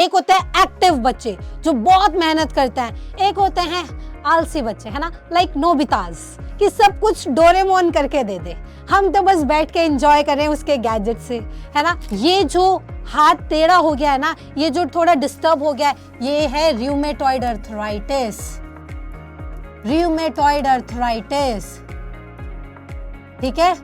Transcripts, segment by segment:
एक होते हैं एक्टिव बच्चे जो बहुत मेहनत करते हैं, एक होते हैं आलसी बच्चे, है ना, लाइक नोबिताज, कि सब कुछ डोरेमोन करके दे दे, हम तो बस बैठ के एंजॉय करें उसके गैजेट से, है ना। ये जो हाथ टेढ़ा हो गया है ना, ये जो थोड़ा डिस्टर्ब हो गया है, ये है रूमेटॉइड अर्थराइटिस, रूमेटॉइड अर्थराइटिस, ठीक है।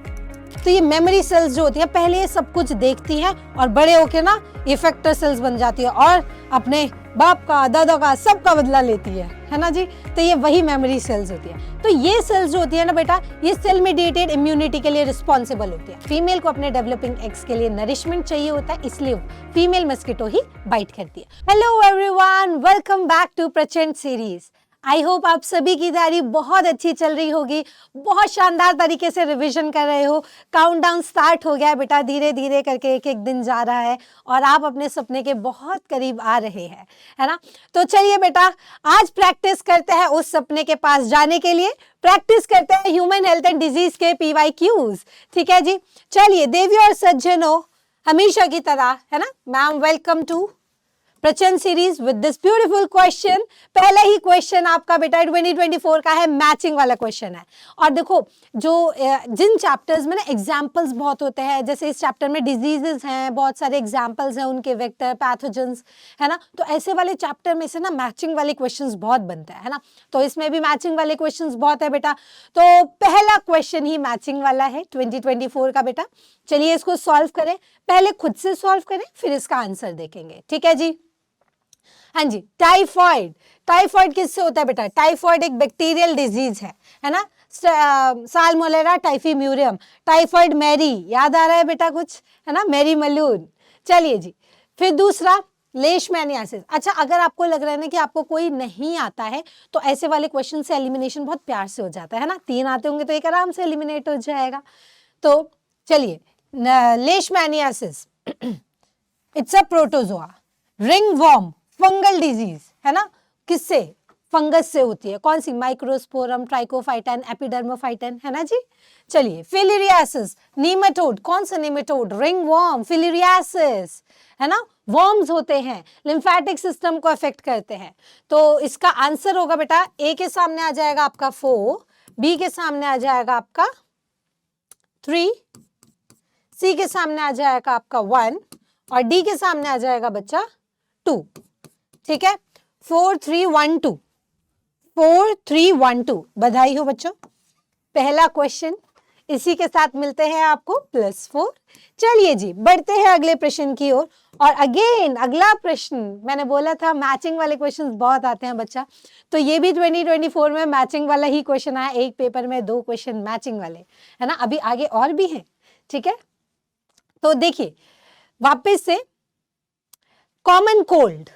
तो ये मेमोरी सेल्स जो होती है पहले ये सब कुछ देखती हैं और बड़े होके ना इफेक्टर सेल्स बन जाती है और अपने बाप का, दादा का, सबका बदला लेती है ना जी। तो ये वही मेमोरी सेल्स होती है। तो ये सेल्स जो होती है ना बेटा, ये सेल मेडिएटेड इम्यूनिटी के लिए रिस्पॉन्सिबल होती है। फीमेल को अपने डेवलपिंग एग्स के लिए नरिशमेंट चाहिए होता है, इसलिए फीमेल मस्किटो ही बाइट करती है। Hello everyone, welcome back to Prachand series. I hope आप सभी की तैयारी बहुत अच्छी चल रही होगी, बहुत शानदार तरीके से रिवीजन कर रहे हो। काउंटडाउन स्टार्ट हो गया है बेटा, धीरे धीरे करके एक एक दिन जा रहा है और आप अपने सपने के बहुत करीब आ रहे हैं, है ना। तो चलिए बेटा, आज प्रैक्टिस करते हैं उस सपने के पास जाने के लिए, प्रैक्टिस करते हैं ह्यूमन हेल्थ एंड डिजीज के PYQs, ठीक है जी। चलिए देवी और सज्जनों, हमेशा की तरह, है ना ma'am, welcome to Prachand series with this beautiful question. पहला ही क्वेश्चन आपका बेटा 2024 का है, मैचिंग वाला क्वेश्चन है। और देखो, जो जिन चैप्टर्स में ना एग्जाम्पल्स बहुत होते हैं, जैसे इस चैप्टर में डिजीजेस हैं, बहुत सारे एग्जाम्पल्स हैं उनके, वेक्टर, पैथोजेंस, है ना। तो ऐसे वाले चैप्टर में से ना मैचिंग वाले क्वेश्चंस बहुत बनते हैं, है ना। तो इसमें भी मैचिंग वाले क्वेश्चंस बहुत है बेटा। तो पहला क्वेश्चन ही मैचिंग वाला है 2024 का बेटा। चलिए इसको सॉल्व करें, पहले खुद से सॉल्व करें, फिर इसका आंसर देखेंगे, ठीक है जी। हाँ जी, टाइफॉइड, टाइफॉइड किससे होता है बेटा? टाइफॉइड एक बैक्टीरियल डिजीज है ना। साल्मोनेला टाइफीम्यूरियम, टाइफॉइड मैरी, याद आ रहा है बेटा कुछ, है ना, मैरी मलून। चलिए जी, फिर दूसरा लेशमैनियासिस। अच्छा, अगर आपको लग रहा है ना कि आपको कोई नहीं आता है, तो ऐसे वाले क्वेश्चन से एलिमिनेशन बहुत प्यार से हो जाता है ना। 3 आते होंगे तो एक आराम से एलिमिनेट हो जाएगा। तो चलिए, leishmaniasis it's a protozoa. Ringworm fungal disease, है ना, किससे? फंगस से होती है। कौन सी? माइक्रोस्पोरम, ट्राइकोफाइटन, एपिडर्मोफाइटन, है ना जी। चलिए, फिलिरियासिस नीमेटोड। कौन सा नीमेटोड? रिंगवॉर्म, फिलिरियासिस, है ना, वर्म्स होते हैं, लिम्फेटिक सिस्टम को अफेक्ट करते हैं। तो इसका आंसर होगा बेटा, ए के सामने आ जाएगा आपका 4, बी के सामने आ जाएगा आपका 3, सी के सामने आ जाएगा आपका 1 और डी के सामने आ जाएगा बच्चा 2, ठीक है। 4 3 1 2, 4 3 1 2। बधाई हो बच्चों, पहला क्वेश्चन इसी के साथ मिलते हैं आपको +4। चलिए जी, बढ़ते हैं अगले प्रश्न की ओर। और अगेन अगला प्रश्न, मैंने बोला था मैचिंग वाले क्वेश्चंस बहुत आते हैं बच्चा, तो ये भी 2024 में मैचिंग वाला ही क्वेश्चन आया। एक पेपर में 2 क्वेश्चन मैचिंग वाले, है ना। अभी आगे और भी हैं, ठीक है। तो देखिए वापस से, कॉमन कोल्ड,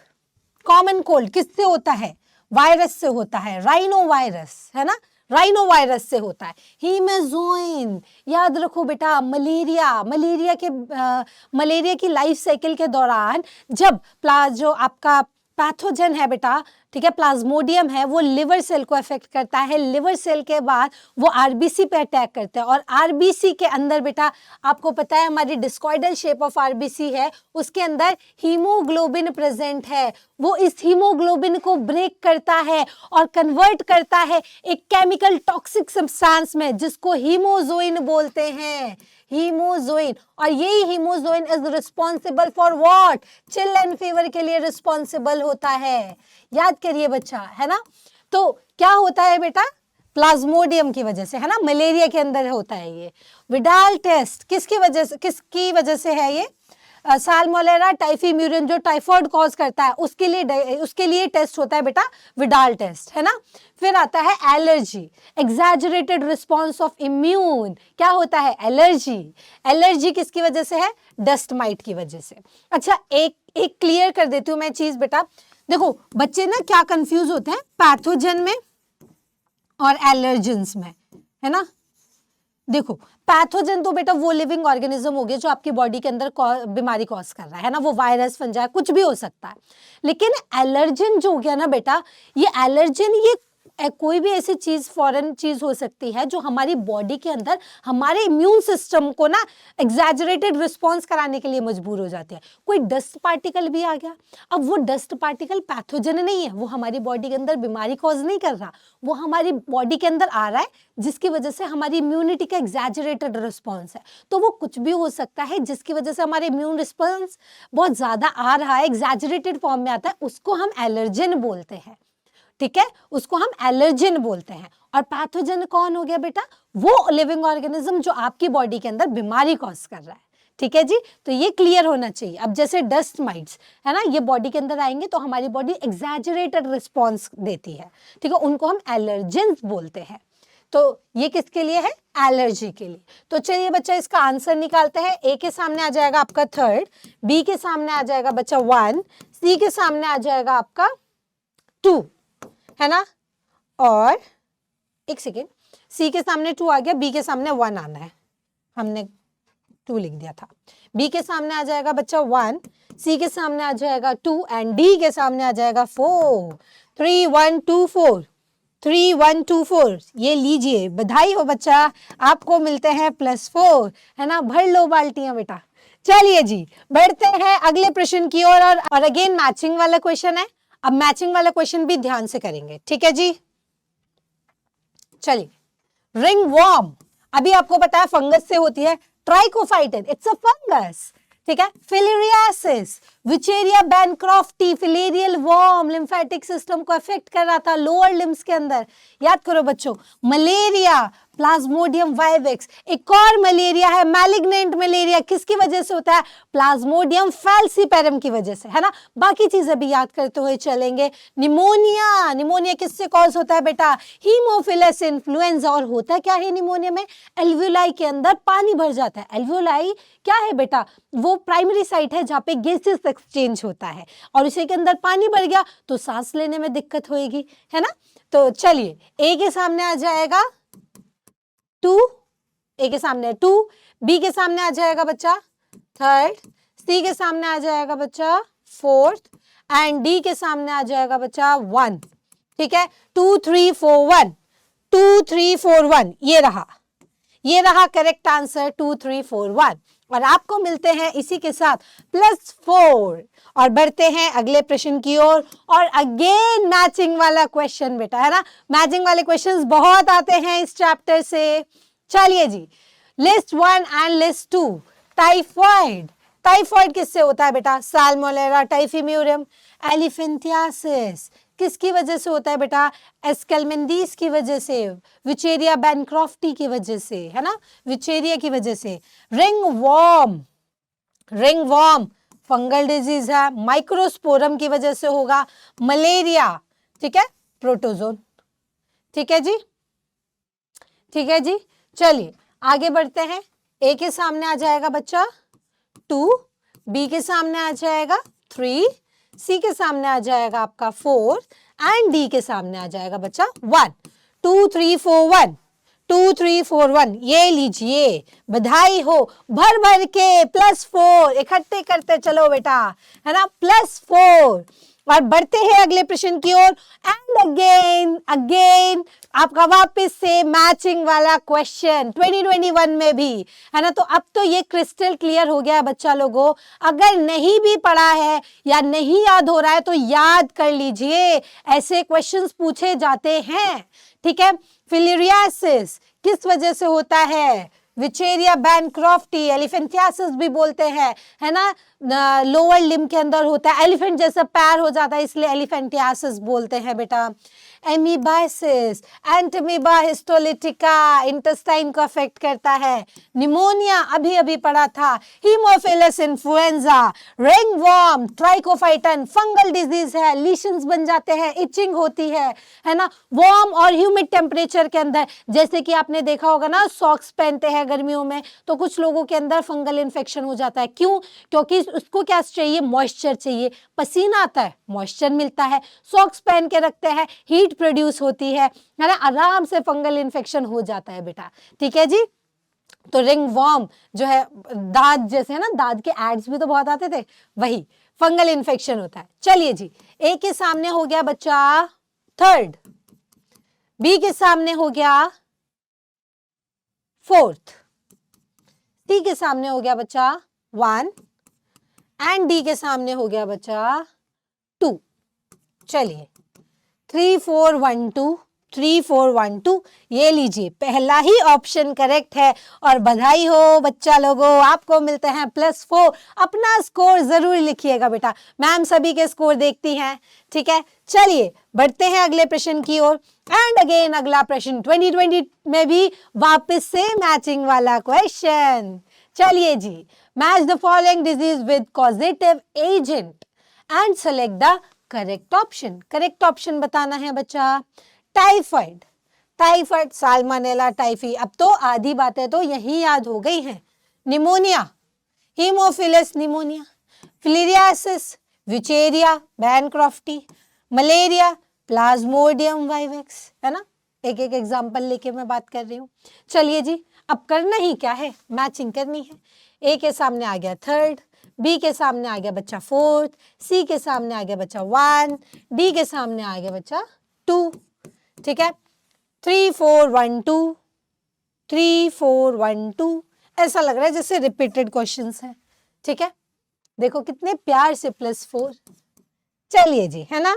कॉमन कोल्ड किससे होता है? वायरस से होता है, राइनो वायरस, है ना, राइनो वायरस से होता है। हीमेजोइन, याद रखो बेटा, मलेरिया, मलेरिया की लाइफ साइकिल के दौरान जब जो आपका पैथोजन है बेटा, ठीक है, प्लाज्मोडियम है, वो लिवर सेल को अफेक्ट करता है। लिवर सेल के बाद वो आरबीसी पे अटैक करता है और आरबीसी के अंदर बेटा, आपको पता है हमारी डिस्कॉइडल शेप ऑफ आरबीसी है, उसके अंदर हीमोग्लोबिन प्रेजेंट है। वो इस हीमोग्लोबिन को ब्रेक करता है और कन्वर्ट करता है एक केमिकल टॉक्सिक सब्सटेंस में, जिसको हीमोजोइन बोलते हैं, हीमोजोइन। और यही hemozoin is responsible for what? Chill and fever के लिए रिस्पॉन्सिबल होता है। याद करिए बच्चा, है ना। तो क्या होता है बेटा? प्लाज्मोडियम की वजह से, है ना, मलेरिया के अंदर होता है ये। विडाल टेस्ट किसकी वजह से है ये? साल्मोनेला टाइफीम्यूरियम जो टाइफॉइड कॉज करता है, उसके लिए टेस्ट होता है बेटा विडाल टेस्ट, है ना। फिर आता है allergy, exaggerated response of immune. क्या होता है? एलर्जी। एलर्जी किसकी वजह से है? डस्ट माइट की वजह से। अच्छा, एक क्लियर कर देती हूँ मैं चीज बेटा। देखो बच्चे ना क्या कंफ्यूज होते हैं पैथोजन में और एलर्जेंस में, है ना। देखो पैथोजन तो बेटा वो लिविंग ऑर्गेनिज्म हो गया जो आपकी बॉडी के अंदर बीमारी कॉज कर रहा है ना, वो वायरस, फंजाई, कुछ भी हो सकता है। लेकिन एलर्जन जो हो गया ना बेटा, ये एलर्जन ये कोई भी ऐसी चीज फॉरेन चीज हो सकती है जो हमारी बॉडी के अंदर हमारे इम्यून सिस्टम को ना एग्जैजरेटेड रिस्पॉन्स कराने के लिए मजबूर हो जाती है। कोई डस्ट पार्टिकल भी आ गया, अब वो डस्ट पार्टिकल पैथोजन नहीं है, वो हमारी बॉडी के अंदर बीमारी कॉज नहीं कर रहा, वो हमारी बॉडी के अंदर आ रहा है जिसकी वजह से हमारी इम्यूनिटी का एग्जैजरेटेड रिस्पॉन्स है। तो वो कुछ भी हो सकता है जिसकी वजह से हमारे इम्यून रिस्पॉन्स बहुत ज्यादा आ रहा है, एग्जैजरेटेड फॉर्म में आता है, उसको हम एलर्जन बोलते हैं। ठीक है, उसको हम एलर्जन बोलते हैं। और पैथोजन कौन हो गया बेटा? वो लिविंग ऑर्गेनिज्म जो आपकी बॉडी के अंदर बीमारी कॉज कर रहा है। ठीक है जी, तो ये क्लियर होना चाहिए। अब जैसे डस्ट माइट्स है ना, ये बॉडी के अंदर आएंगे तो हमारी बॉडी एग्जैजरेटेड रिस्पॉन्स देती है। ठीक है, उनको हम एलर्जेंस बोलते हैं। तो ये किसके लिए है? एलर्जी के लिए। तो चलिए बच्चा इसका आंसर निकालते हैं। ए के सामने आ जाएगा आपका 3, बी के सामने आ जाएगा बच्चा 1, सी के सामने आ जाएगा आपका 2, है ना। और एक सेकेंड, सी के सामने 2 आ गया, बी के सामने 1 आना है, हमने 2 लिख दिया था। बी के सामने आ जाएगा बच्चा 1, सी के सामने आ जाएगा 2 एंड डी के सामने आ जाएगा 4। 3 1 2 4, 3 1 2 4। ये लीजिए, बधाई हो बच्चा, आपको मिलते हैं +4, है ना। भर लो बाल्टियां बेटा। चलिए जी, बढ़ते हैं अगले प्रश्न की ओर। और अगेन मैचिंग वाला क्वेश्चन है। अब मैचिंग वाला क्वेश्चन भी ध्यान से करेंगे, ठीक है जी। चलिए, रिंग वॉर्म, अभी आपको पता है फंगस से होती है। Trichophyton, it's a fungus. ठीक है, filariasis, Wuchereria bancrofti, filarial worm, lymphatic system को अफेक्ट कर रहा था लोअर लिम्स के अंदर। याद करो बच्चों, मलेरिया, प्लाज्मोडियम वाइवेक्स। एक और मलेरिया है, मैलिग्नेंट मलेरिया, किसकी वजह से होता है? प्लाज्मोडियम फैल्सीपेरम की वजह से, है ना। बाकी चीजें भी याद करते हुए चलेंगे। निमोनिया, निमोनिया किससे कॉज होता है बेटा? Haemophilus influenza. और होता क्या है निमोनिया में? एल्वियोलाई के अंदर पानी भर जाता है। एल्वियोलाई क्या है बेटा? वो प्राइमरी साइट है जहाँ पे गैसेस एक्सचेंज होता है, और उसी के अंदर पानी भर गया तो सांस लेने में दिक्कत होएगी, है ना। तो चलिए, ए के सामने आ जाएगा 2, ए के सामने 2, बी के सामने आ जाएगा बच्चा 3, सी के सामने आ जाएगा बच्चा 4 एंड डी के सामने आ जाएगा बच्चा 1। ठीक है, 2 3 4 1, 2 3 4 1, ये रहा करेक्ट आंसर 2 3 4 1। और आपको मिलते हैं इसी के साथ +4। और बढ़ते हैं अगले प्रश्न की ओर। और अगेन मैचिंग वाला क्वेश्चन बेटा, है ना। मैचिंग वाले क्वेश्चंस बहुत आते हैं इस चैप्टर से। चलिए जी, list 1 and list 2। Typhoid, typhoid किससे होता है बेटा? Salmonella typhimurium. एलिफेंटियासिस किसकी वजह से होता है बेटा? एस्केलमेंडीज की वजह से, विचेरिया बैनक्रॉफ्टी की वजह से, है ना, विचेरिया की वजह से। Ring worm, ring worm fungal disease है, माइक्रोस्पोरम की वजह से होगा। मलेरिया, ठीक है, प्रोटोजोन। ठीक है जी, ठीक है जी। चलिए आगे बढ़ते हैं। ए के सामने आ जाएगा बच्चा 2, बी के सामने आ जाएगा 3, सी के सामने आ जाएगा आपका 4 एंड डी के सामने आ जाएगा बच्चा 1। 2 3 4 1, 2 3 4 1। ये लीजिए, बधाई हो, भर भर के +4 इकट्ठे करते चलो बेटा, है ना, +4। और बढ़ते हैं अगले प्रश्न की ओर। एंड अगेन आपका वापस से मैचिंग वाला क्वेश्चन 2021 में भी, है ना। तो अब तो ये क्रिस्टल क्लियर हो गया है बच्चा लोगों। अगर नहीं भी पढ़ा है या नहीं याद हो रहा है तो याद कर लीजिए, ऐसे क्वेश्चंस पूछे जाते हैं। ठीक है, फिलेरियासिस किस वजह से होता है? विचेरिया बैनक्रॉफ्टी, एलिफेंटियासिस भी बोलते हैं, है ना, लोअर लिम्ब के अंदर होता है, एलिफेंट जैसा पैर हो जाता है इसलिए एलिफेंटियासिस बोलते हैं बेटा। एमीबाइसिस, एंटमीबा हिस्टोलिटिका, इंटेस्टाइन को अफेक्ट करता है। निमोनिया अभी अभी पढ़ा था। Haemophilus influenzae, ring worm, Trichophyton fungal disease है, लीशंस बन जाते हैं, इचिंग होती है ना। वार्म और ह्यूमिड टेम्परेचर के अंदर, जैसे कि आपने देखा होगा ना, सॉक्स पहनते हैं गर्मियों में तो कुछ लोगों के अंदर फंगल इन्फेक्शन हो जाता है। क्यों? क्योंकि उसको क्या चाहिए? मॉइस्चर चाहिए, पसीना आता है, मॉइस्चर मिलता है, सॉक्स पहन के रखते हैं, हीट प्रोड्यूस होती है ना, आराम से फंगल इन्फेक्शन हो जाता है बेटा। ठीक है जी। तो रिंग वॉर्म जो है, दाद जैसे है ना, दाद के एड्स भी तो बहुत आते थे, वही फंगल इन्फेक्शन होता है। चलिए जी, ए के सामने हो गया बच्चा 3, बी के सामने हो गया 4th, सी के सामने हो गया बच्चा 1 एंड डी के सामने हो गया बच्चा 2। चलिए 3 4 1 2, 3 4 1 2, ये लीजिए पहला ही ऑप्शन करेक्ट है और बधाई हो बच्चा लोगों, आपको मिलते हैं +4। अपना स्कोर जरूर लिखिएगा बेटा, मैम सभी के स्कोर देखती हैं, ठीक है। चलिए बढ़ते हैं अगले प्रश्न की ओर। एंड अगेन अगला प्रश्न 2020 में भी वापस से मैचिंग वाला क्वेश्चन। चलिए जी, match the following disease with causative agent and select the correct option. Correct option बताना है बच्चा। टाइफाइड, टाइफाइड, साल्मोनेला टाइफी, अब तो आधी बातें तो यही याद हो गई हैं। Pneumonia, haemophilus pneumoniae, filariasis, wuchereria, bancrofti, malaria, plasmodium vivax, है ना। एक एक एग्जाम्पल लेके मैं बात कर रही हूँ। चलिए जी, अब करना ही क्या है, मैचिंग करनी है। ए के सामने आ गया 3rd, बी के सामने आ गया बच्चा 4th, सी के सामने आ गया बच्चा 1, डी के सामने आ गया बच्चा 2, ठीक है। 3 4 1 2, 3 4 1 2, ऐसा लग रहा है जैसे रिपीटेड क्वेश्चंस हैं, ठीक है। देखो कितने प्यार से +4। चलिए जी, है ना।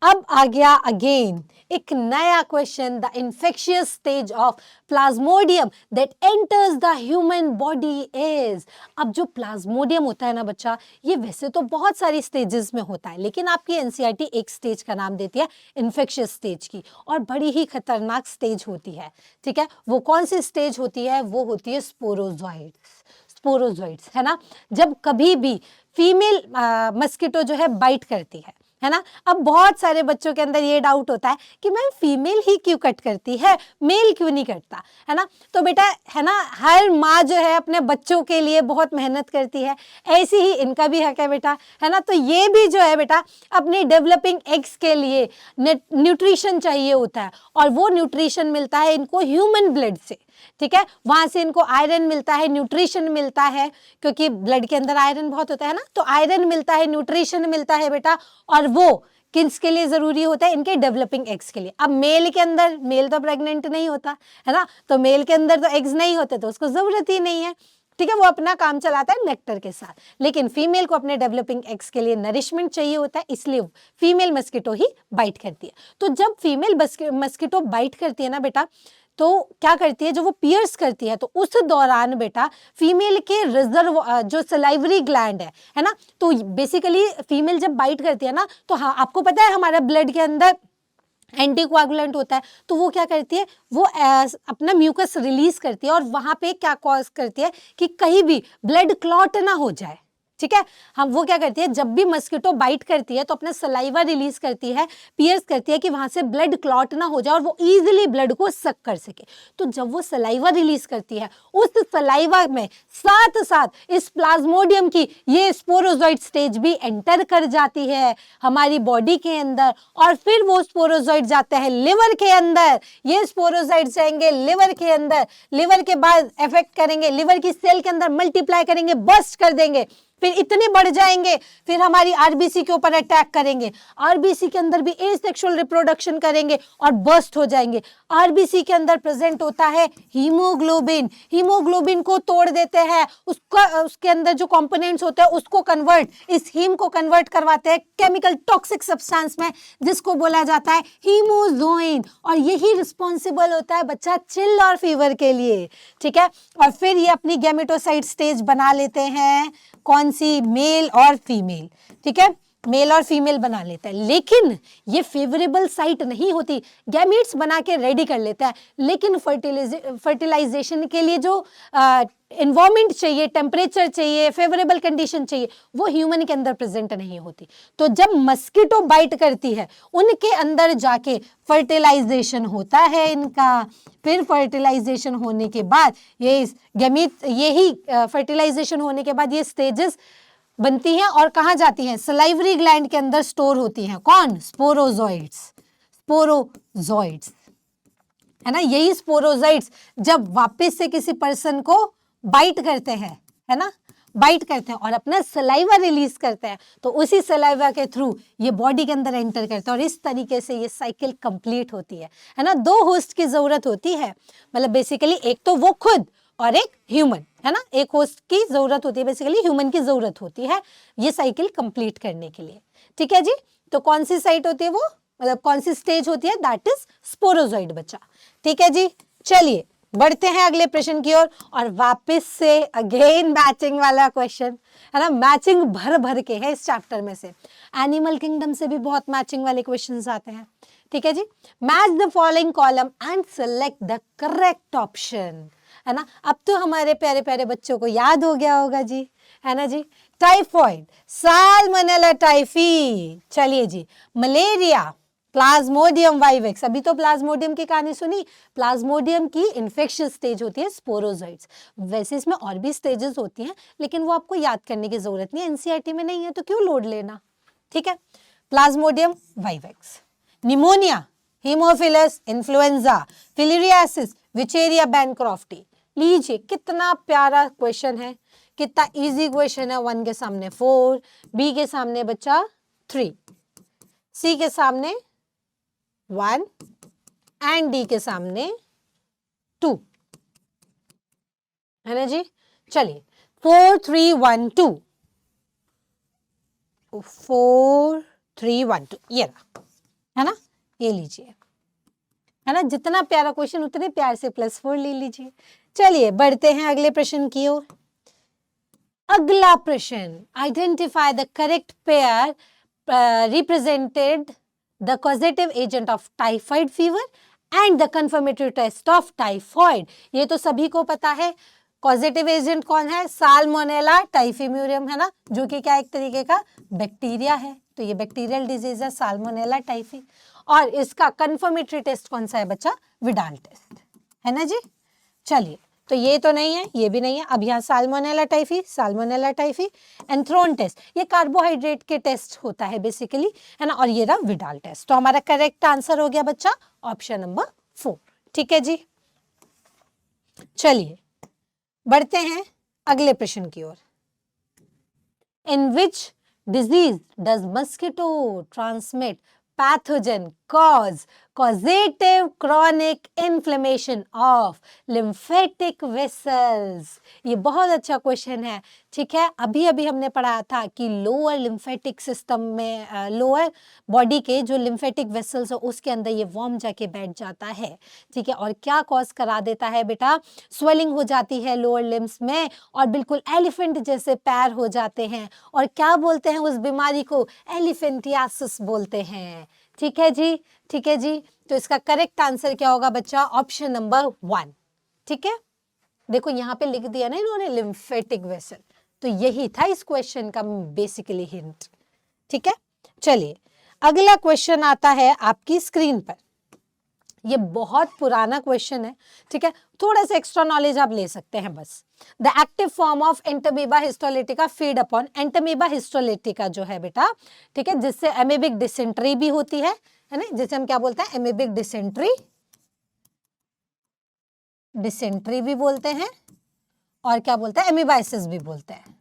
अब आ गया अगेन एक नया question, the infectious stage of Plasmodium that enters the human body is. अब जो प्लाज्मोडियम होता है ना बच्चा, ये वैसे तो बहुत सारी स्टेजेस में होता है, लेकिन आपकी एनसीईआरटी एक स्टेज का नाम देती है इन्फेक्शियस स्टेज की, और बड़ी ही खतरनाक स्टेज होती है, ठीक है। वो कौन सी स्टेज होती है, वो होती है स्पोरोजोइड्स। स्पोरोजोइड्स, है ना। जब कभी भी फीमेल मस्किटो जो है बाइट करती है ना। अब बहुत सारे बच्चों के अंदर ये डाउट होता है कि मैम फीमेल ही क्यों कट करती है, मेल क्यों नहीं करता, है ना। तो बेटा, है ना, हर माँ जो है अपने बच्चों के लिए बहुत मेहनत करती है, ऐसी ही इनका भी हक है बेटा, है ना। तो ये भी जो है बेटा अपने डेवलपिंग एग्स के लिए न्यूट्रिशन चाहिए होता है, और वो न्यूट्रिशन मिलता है इनको ह्यूमन ब्लड से, ठीक है। वहां से इनको आयरन मिलता है, न्यूट्रिशन मिलता है, क्योंकि ब्लड के अंदर आयरन बहुत होता है ना, तो आयरन मिलता है, न्यूट्रिशन मिलता है बेटा, और वो किसके लिए जरूरी होता है, इनके डेवलपिंग एग्स के लिए। अब मेल के अंदर, मेल तो प्रेग्नेंट नहीं होता है ना, तो मेल के अंदर तो एग्स नहीं होते, तो उसको जरूरत ही नहीं है, ठीक है। वो अपना काम चलाता है नेक्टर के साथ, लेकिन फीमेल को अपने डेवलपिंग एग्स के लिए नरिशमेंट चाहिए होता है, इसलिए फीमेल मस्किटो ही बाइट करती है। तो जब फीमेल मस्किटो बाइट करती है ना बेटा, तो क्या करती है, जो वो पियर्स करती है, तो उस दौरान बेटा फीमेल के रिजर्व जो सलाइवरी ग्लैंड है ना, तो बेसिकली फीमेल जब बाइट करती है ना, तो हाँ आपको पता है हमारे ब्लड के अंदर एंटीकोआगुलेंट होता है, तो वो क्या करती है, वो अपना म्यूकस रिलीज करती है, और वहां पे क्या कॉज करती है कि कहीं भी ब्लड क्लॉट ना हो जाए, ठीक है। हम वो क्या करती है, जब भी मस्किटो बाइट करती है तो अपना सलाइवा रिलीज करती है, पियर्स करती है कि वहां से ब्लड क्लॉट ना हो जाए और वो इजीली ब्लड को सक कर सके। तो जब वो सलाइवा रिलीज करती है, उस सलाइवा में साथ साथ इस प्लाज्मोडियम की ये स्पोरोजोइड स्टेज भी एंटर कर जाती है हमारी बॉडी के अंदर, और फिर वो स्पोरोजोइड जाते हैं लिवर के अंदर। ये स्पोरोजोइड जाएंगे लिवर के अंदर, लिवर के बाद इफेक्ट करेंगे, लिवर की सेल के अंदर मल्टीप्लाई करेंगे, बस्ट कर देंगे, फिर इतने बढ़ जाएंगे, फिर हमारी आरबीसी के ऊपर अटैक करेंगे, आरबीसी के अंदर भी एसेक्सुअल रिप्रोडक्शन करेंगे और बर्स्ट हो जाएंगे। आरबीसी के अंदर प्रेजेंट होता है हीमोग्लोबिन, हीमोग्लोबिन को तोड़ देते हैं, उसके अंदर जो कंपोनेंट्स होते हैं उसको कन्वर्ट, इस हीम को कन्वर्ट करवाते हैं केमिकल टॉक्सिक सब्सटेंस में, जिसको बोला जाता है हीमोजोइन, और यही रिस्पॉन्सिबल होता है बच्चा चिल और फीवर के लिए, ठीक है। और फिर ये अपनी गैमेटोसाइट स्टेज बना लेते हैं, कौन सी, मेल और फीमेल, ठीक है, मेल और फीमेल बना लेता है। लेकिन ये फेवरेबल साइट नहीं होती, गैमीट्स बना के रेडी कर लेता है, लेकिन फर्टिलाइजेशन के लिए जो एनवायरमेंट चाहिए, टेम्परेचर चाहिए, फेवरेबल कंडीशन चाहिए, वो ह्यूमन के अंदर प्रेजेंट नहीं होती। तो जब मस्किटो बाइट करती है, उनके अंदर जाके फर्टिलाइजेशन होता है इनका, फिर फर्टिलाइजेशन होने के बाद ये गैमीट, यही फर्टिलाइजेशन होने के बाद ये स्टेजेस बनती हैं और कहाँ जाती हैं, सलाइवरी ग्लैंड के अंदर स्टोर होती हैं। कौन, स्पोरोजोइड्स, स्पोरोजोइड्स, है ना। यही स्पोरोजोइड्स जब वापस से किसी पर्सन को बाइट करते हैं, है ना, बाइट करते हैं और अपना सलाइवा रिलीज करते हैं, तो उसी सलाइवा के थ्रू ये बॉडी के अंदर एंटर करता है और इस तरीके से ये साइकिल कंप्लीट होती है ना। 2 होस्ट की जरूरत होती है, मतलब बेसिकली एक तो वो खुद और एक ह्यूमन, है ना। एक होस्ट की जरूरत होती है, बेसिकली ह्यूमन की जरूरत होती है ये साइकिल कंप्लीट करने के लिए, ठीक है जी। तो कौन सी साइट होती है वो, मतलब कौन सी स्टेज होती है, दैट इज स्पोरोजोइड बच्चा, ठीक है जी। चलिए बढ़ते हैं अगले प्रश्न की ओर और वापस से अगेन मैचिंग वाला क्वेश्चन, है ना। मैचिंग भर भर के है इस चैप्टर में से, एनिमल किंगडम से भी बहुत मैचिंग वाले क्वेश्चंस आते हैं, ठीक है जी। Match the following column and select the correct option, है ना। अब तो हमारे प्यारे प्यारे बच्चों को याद हो गया होगा जी, है ना जी। टाइफॉइड, साल्मोनेला टाइफी, चलिए जी। मलेरिया, प्लाज्मोडियम वाइवेक्स, अभी तो प्लाज्मोडियम की कहानी सुनी। प्लाज्मोडियम की इन्फेक्शियस स्टेज होती है स्पोरोजोइट्स, वैसे इसमें और भी स्टेजेस होती हैं लेकिन वो आपको याद करने की जरूरत नहीं है, एनसीईआरटी में नहीं है तो क्यों लोड लेना, ठीक है। Plasmodium vivax, pneumonia, haemophilus influenzae, filariasis, wuchereria bancrofti. लीजिए कितना प्यारा क्वेश्चन है, कितना इजी क्वेश्चन है। 1 के सामने 4, बी के सामने बच्चा 3, सी के सामने 1 एंड डी के सामने 2, है ना जी। चलिए 4 3 1 2, 4 3 1 2, ये रहा, है ना। ये लीजिए, है ना। जितना प्यारा क्वेश्चन उतने प्यार से +4 ले लीजिए। चलिए बढ़ते हैं अगले प्रश्न की ओर। अगला प्रश्न, identify the correct pair represented the causative agent of typhoid fever and the confirmatory test of typhoid. ये तो सभी को पता है, कॉजेटिव एजेंट कौन है, साल्मोनेला टाइफीम्यूरियम, है ना, जो कि क्या एक तरीके का बैक्टीरिया है, तो ये बैक्टीरियल डिजीज है साल्मोनेला टाइफी। और इसका कंफर्मेटरी टेस्ट कौन सा है बच्चा, विडाल टेस्ट, है ना जी। चलिए तो ये तो नहीं है, ये भी नहीं है। अब यहाँ साल्मोनेला टाइफी, एंथ्रोन टेस्ट, ये कार्बोहाइड्रेट के टेस्ट होता है बेसिकली, है ना। और ये रहा विडाल टेस्ट। तो हमारा करेक्ट आंसर हो गया बच्चा ऑप्शन नंबर 4, ठीक है जी। चलिए बढ़ते हैं अगले प्रश्न की ओर। In which disease does mosquito transmit pathogen causative chronic inflammation of lymphatic vessels? ये बहुत अच्छा क्वेश्चन है, ठीक है। अभी अभी हमने पढ़ा था कि लोअर लिम्फेटिक सिस्टम में, लोअर बॉडी के जो लिम्फेटिक वेसल्स है उसके अंदर ये वर्म जाके बैठ जाता है, ठीक है। और क्या कॉज करा देता है बेटा, स्वेलिंग हो जाती है लोअर लिम्स में और बिल्कुल एलिफेंट जैसे पैर हो जाते हैं। और क्या बोलते हैं उस बीमारी को, एलिफेंटियासिस बोलते हैं, ठीक है जी, ठीक है जी। तो इसका करेक्ट आंसर क्या होगा बच्चा, ऑप्शन नंबर 1, ठीक है। देखो यहाँ पे लिख दिया ना इन्होंने लिम्फेटिक वेसल, तो यही था इस क्वेश्चन का बेसिकली हिंट, ठीक है। चलिए अगला क्वेश्चन आता है आपकी स्क्रीन पर। ये बहुत पुराना क्वेश्चन है, ठीक है। थोड़ा सा एक्स्ट्रा नॉलेज आप ले सकते हैं बस। The active form of Entamoeba histolytica feed upon, Entamoeba histolytica जो है बेटा, ठीक है, जिससे एमीबिक डिसेंट्री भी होती है ना, जिसे हम क्या बोलते हैं, एमीबिक डिसेंट्री, डिसेंट्री भी बोलते हैं और क्या बोलते हैं, एमीबाइसिस भी बोलते हैं,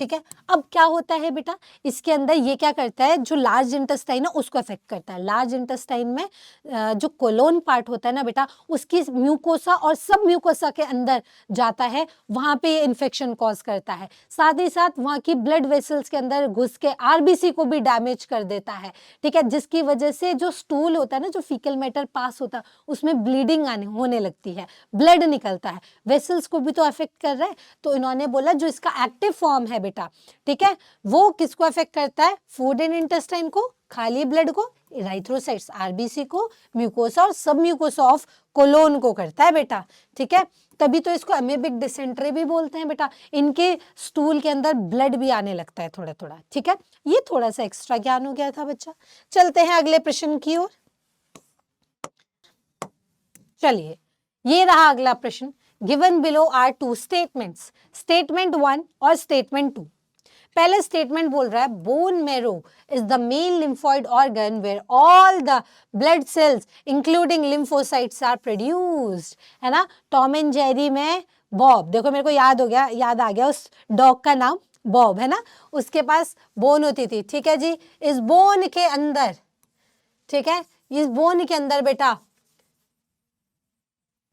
ठीक है। अब क्या होता है बेटा, इसके अंदर ये क्या करता है, जो लार्ज इंटेस्टाइन है उसको अफेक्ट करता है। लार्ज इंटेस्टाइन में जो कोलोन पार्ट होता है ना बेटा, उसकी म्यूकोसा और सब म्यूकोसा के अंदर जाता है, वहां पे इन्फेक्शन कॉज करता है। साथ ही साथ वहां की ब्लड वेसल्स के अंदर घुस के आरबीसी को भी डैमेज कर देता है, ठीक है। जिसकी वजह से जो स्टूल होता है ना, जो फीकल मैटर पास होता है, उसमें ब्लीडिंग होने लगती है, ब्लड निकलता है, वेसल्स को भी तो अफेक्ट कर रहा है। तो इन्होंने बोला जो इसका एक्टिव फॉर्म है बेटा, ठीक है, वो किसको अफेक्ट करता है, फूड एंड इंटेस्टाइन को, खाली ब्लड को, इराइथ्रोसाइट्स आरबीसी को, म्यूकोसा और सब म्यूकोसा ऑफ कोलोन को करता है बेटा, ठीक है। तभी तो इसको एमीबिक डिसेंट्री भी बोलते हैं बेटा। इनके स्टूल के अंदर ब्लड भी आने लगता है थोड़ा थोड़ा, ठीक है। ये थोड़ा सा एक्स्ट्रा ज्ञान हो गया था बच्चा। चलते हैं अगले प्रश्न की ओर। चलिए ये रहा अगला प्रश्न। Given below are 2 statements, statement 1 और स्टेटमेंट 2। पहले स्टेटमेंट बोल रहा है bone marrow is the main lymphoid organ where all the blood cells including lymphocytes are produced, है ना। टॉम एंड जेरी में बॉब, देखो मेरे को याद आ गया उस डॉग का नाम बॉब है ना, उसके पास बोन होती थी, ठीक है जी। इस बोन के अंदर, ठीक है, इस बोन के अंदर बेटा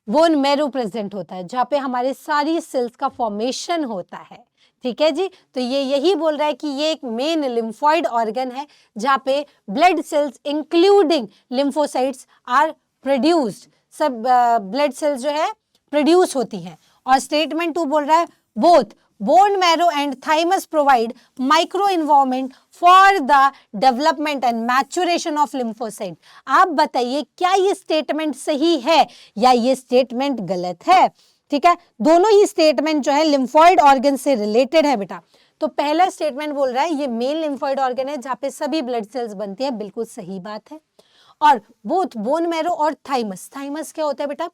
बोन मैरो प्रेजेंट होता है, जहाँ पे हमारे सारी सेल्स का फॉर्मेशन होता है, ठीक है जी। तो ये यही बोल रहा है कि ये एक मेन लिम्फॉइड ऑर्गन है जहाँ पे blood cells including lymphocytes are produced, सब ब्लड सेल्स जो है प्रोड्यूस होती हैं। और स्टेटमेंट 2 बोल रहा है both bone marrow and thymus provide micro environment for the development and maturation of lymphocyte। आप बताइए क्या ये स्टेटमेंट सही है या ये स्टेटमेंट गलत है, ठीक है। दोनों ही स्टेटमेंट जो है लिम्फॉइड ऑर्गन से रिलेटेड है बेटा। तो पहला स्टेटमेंट बोल रहा है ये मेन लिम्फॉइड ऑर्गन है जहां पे सभी ब्लड सेल्स बनती है, बिल्कुल सही बात है। और बोथ बोन मैरो और थाइमस, थाइमस क्या होता है बेटा,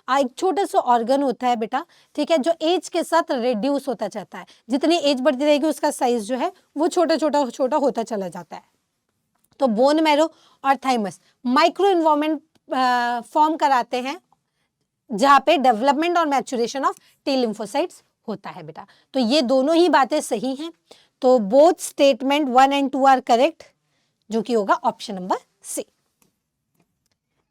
एक छोटा सा ऑर्गन होता है बेटा, ठीक है, जो एज के साथ रिड्यूस होता जाता है, जितनी एज बढ़ती रहेगी उसका साइज जो है वो छोटा छोटा छोटा होता चला जाता है। तो बोन मैरो और थाइमस माइक्रो इन्वायरमेंट फॉर्म कराते हैं जहां पे डेवलपमेंट और मैचुरेशन ऑफ टी लिम्फोसाइट्स होता है बेटा। तो ये दोनों ही बातें सही हैं, तो both statement 1 and 2 are correct, जो कि होगा ऑप्शन नंबर सी,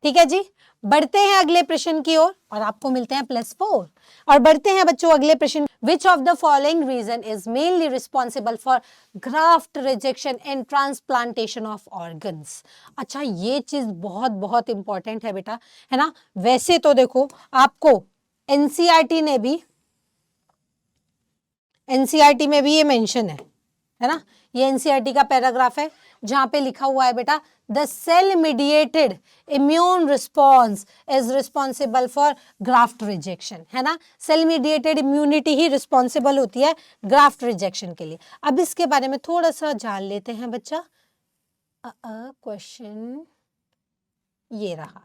ठीक है जी। बढ़ते हैं अगले प्रश्न की ओर और आपको मिलते हैं +4। और बढ़ते हैं बच्चों अगले प्रश्न, which of the following reason is mainly responsible for graft rejection and transplantation of organs. अच्छा, ये चीज बहुत बहुत इंपॉर्टेंट है बेटा, है ना। वैसे तो देखो आपको एनसीईआरटी में भी ये मेंशन है ना, ये एनसीईआरटी का पैराग्राफ है जहां पे लिखा हुआ है बेटा the cell mediated immune response is responsible for graft rejection, है ना। सेल मीडिएटेड इम्यूनिटी ही रिस्पॉन्सिबल होती है ग्राफ्ट रिजेक्शन के लिए। अब इसके बारे में थोड़ा सा जान लेते हैं बच्चा। क्वेश्चन ये रहा,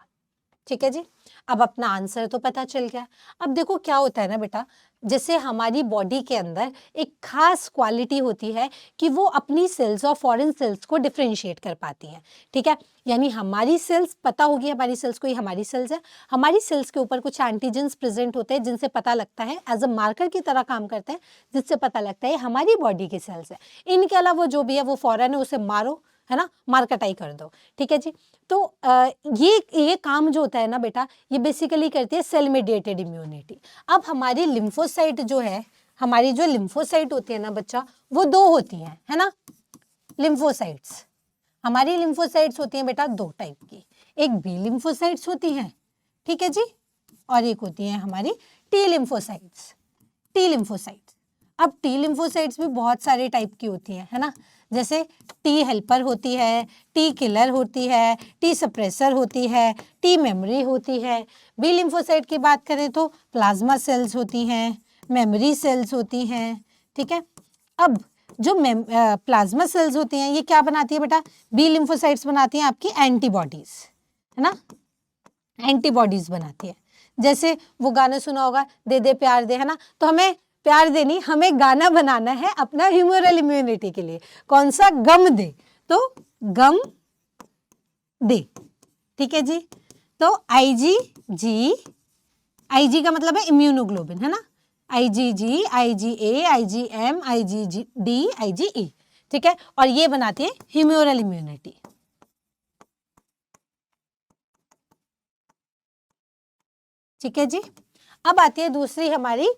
ठीक है जी। अब अपना आंसर तो पता चल गया। अब देखो क्या होता है ना बेटा, जैसे हमारी बॉडी के अंदर एक खास क्वालिटी होती है कि वो अपनी सेल्स और फॉरेन सेल्स को डिफरेंशिएट कर पाती हैं, ठीक है। यानी हमारी सेल्स पता होगी, हमारी सेल्स को ये हमारी सेल्स है, हमारी सेल्स के ऊपर कुछ एंटीजेंस प्रेजेंट होते हैं जिनसे पता लगता है, एज अ मार्कर की तरह काम करते हैं, जिससे पता लगता है हमारी बॉडी की सेल्स है। इनके अलावा जो भी है वो फॉरेन है, उसे मारो, है ना, मार कटाई कर दो, ठीक है जी। तो ये काम जो होता है ना बेटा, ये बेसिकली करती है सेल मीडिएटेड इम्यूनिटी। अब हमारी लिम्फोसाइट जो है, हमारी जो लिम्फोसाइट होती है ना बच्चा, वो 2 होती हैं, है ना। लिम्फोसाइट्स, हमारी लिम्फोसाइट्स होती हैं बेटा 2 टाइप की, एक बी लिम्फोसाइट्स होती हैं, ठीक है जी, और एक होती हैं हमारी टी लिम्फोसाइट्स। टी लिम्फोसाइट्स, अब टी लिम्फोसाइट्स भी बहुत सारे टाइप की होती हैं, है ना। जैसे टी हेल्पर होती है, टी किलर होती है, टी सप्रेसर होती है, टी मेमोरी होती है। बी लिम्फोसाइट की बात करें तो प्लाज्मा सेल्स होती हैं, मेमोरी सेल्स होती हैं, ठीक है। अब जो प्लाज्मा सेल्स होती हैं ये क्या बनाती है बेटा, बी लिम्फोसाइट्स बनाती हैं आपकी एंटीबॉडीज, है ना, एंटीबॉडीज बनाती है। जैसे वो गाना सुना होगा, दे दे प्यार दे, है ना। तो हमें प्यार देनी, हमें गाना बनाना है अपना ह्यूमरल इम्यूनिटी के लिए, कौन सा, गम दे, तो गम दे, ठीक है जी। तो आईजी का मतलब है इम्यूनोग्लोबिन, है ना, IgG, IgA, IgM, IgD, IgE, ठीक है। और ये बनाती है ह्यूमरल इम्यूनिटी, ठीक है जी। अब आती है दूसरी हमारी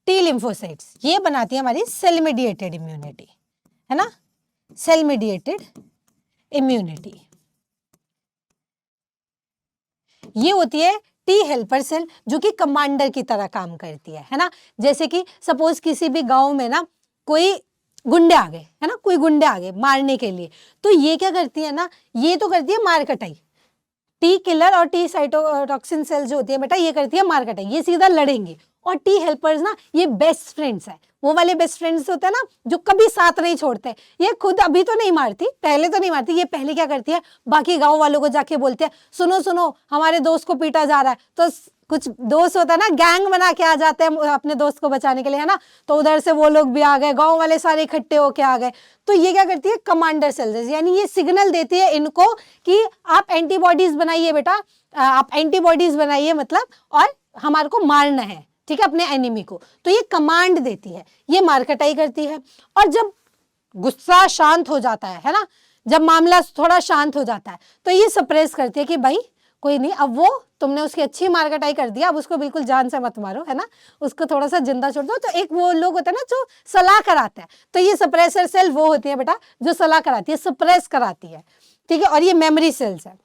टी लिम्फोसाइट्स, ये बनाती है हमारी सेल मीडिएटेड इम्यूनिटी, है ना, सेल मीडिएटेड इम्यूनिटी। ये होती है टी हेल्पर सेल जो कि कमांडर की तरह काम करती है ना। जैसे कि सपोज किसी भी गांव में ना कोई गुंडे आ गए, है ना, कोई गुंडे आ गए मारने के लिए, तो ये क्या करती है ना, ये तो करती है मार कटाई। टी किलर और टी साइटोटॉक्सिन सेल्स जो होती है बेटा, ये करती है मार कटाई, ये सीधा लड़ेंगे। और टी हेल्पर्स ना ये बेस्ट फ्रेंड्स है, वो वाले बेस्ट फ्रेंड्स होते हैं ना जो कभी साथ नहीं छोड़ते। ये खुद अभी तो नहीं मारती, पहले तो नहीं मारती, ये पहले क्या करती है, बाकी गांव वालों को जाके बोलती है, सुनो सुनो हमारे दोस्त को पीटा जा रहा है। तो कुछ दोस्त होता है ना, गैंग बना के आ जाते हैं अपने दोस्त को बचाने के लिए, है ना। तो उधर से वो लोग भी आ गए, गांव वाले सारे इकट्ठे होके आ गए। तो ये क्या करती है, कमांडर सेल्स, यानी ये सिग्नल देती है इनको कि आप एंटीबॉडीज बनाइए बेटा, आप एंटीबॉडीज बनाइए मतलब, और हमारे को मारना है, ठीक है, अपने एनिमी को। तो ये कमांड देती है, ये मार्केटाई करती है। और जब गुस्सा शांत हो जाता है ना, जब मामला थोड़ा शांत हो जाता है तो ये सप्रेस करती है कि भाई कोई नहीं, अब वो तुमने उसकी अच्छी मार्केटाई कर दिया, अब उसको बिल्कुल जान से मत मारो, है ना, उसको थोड़ा सा जिंदा छोड़ दो। तो एक वो लोग होते हैं ना जो सलाह कराते हैं, तो ये सप्रेसर सेल वो होती है बेटा जो सलाह कराती है, सप्रेस कराती है, ठीक है। और ये मेमोरी सेल्स है,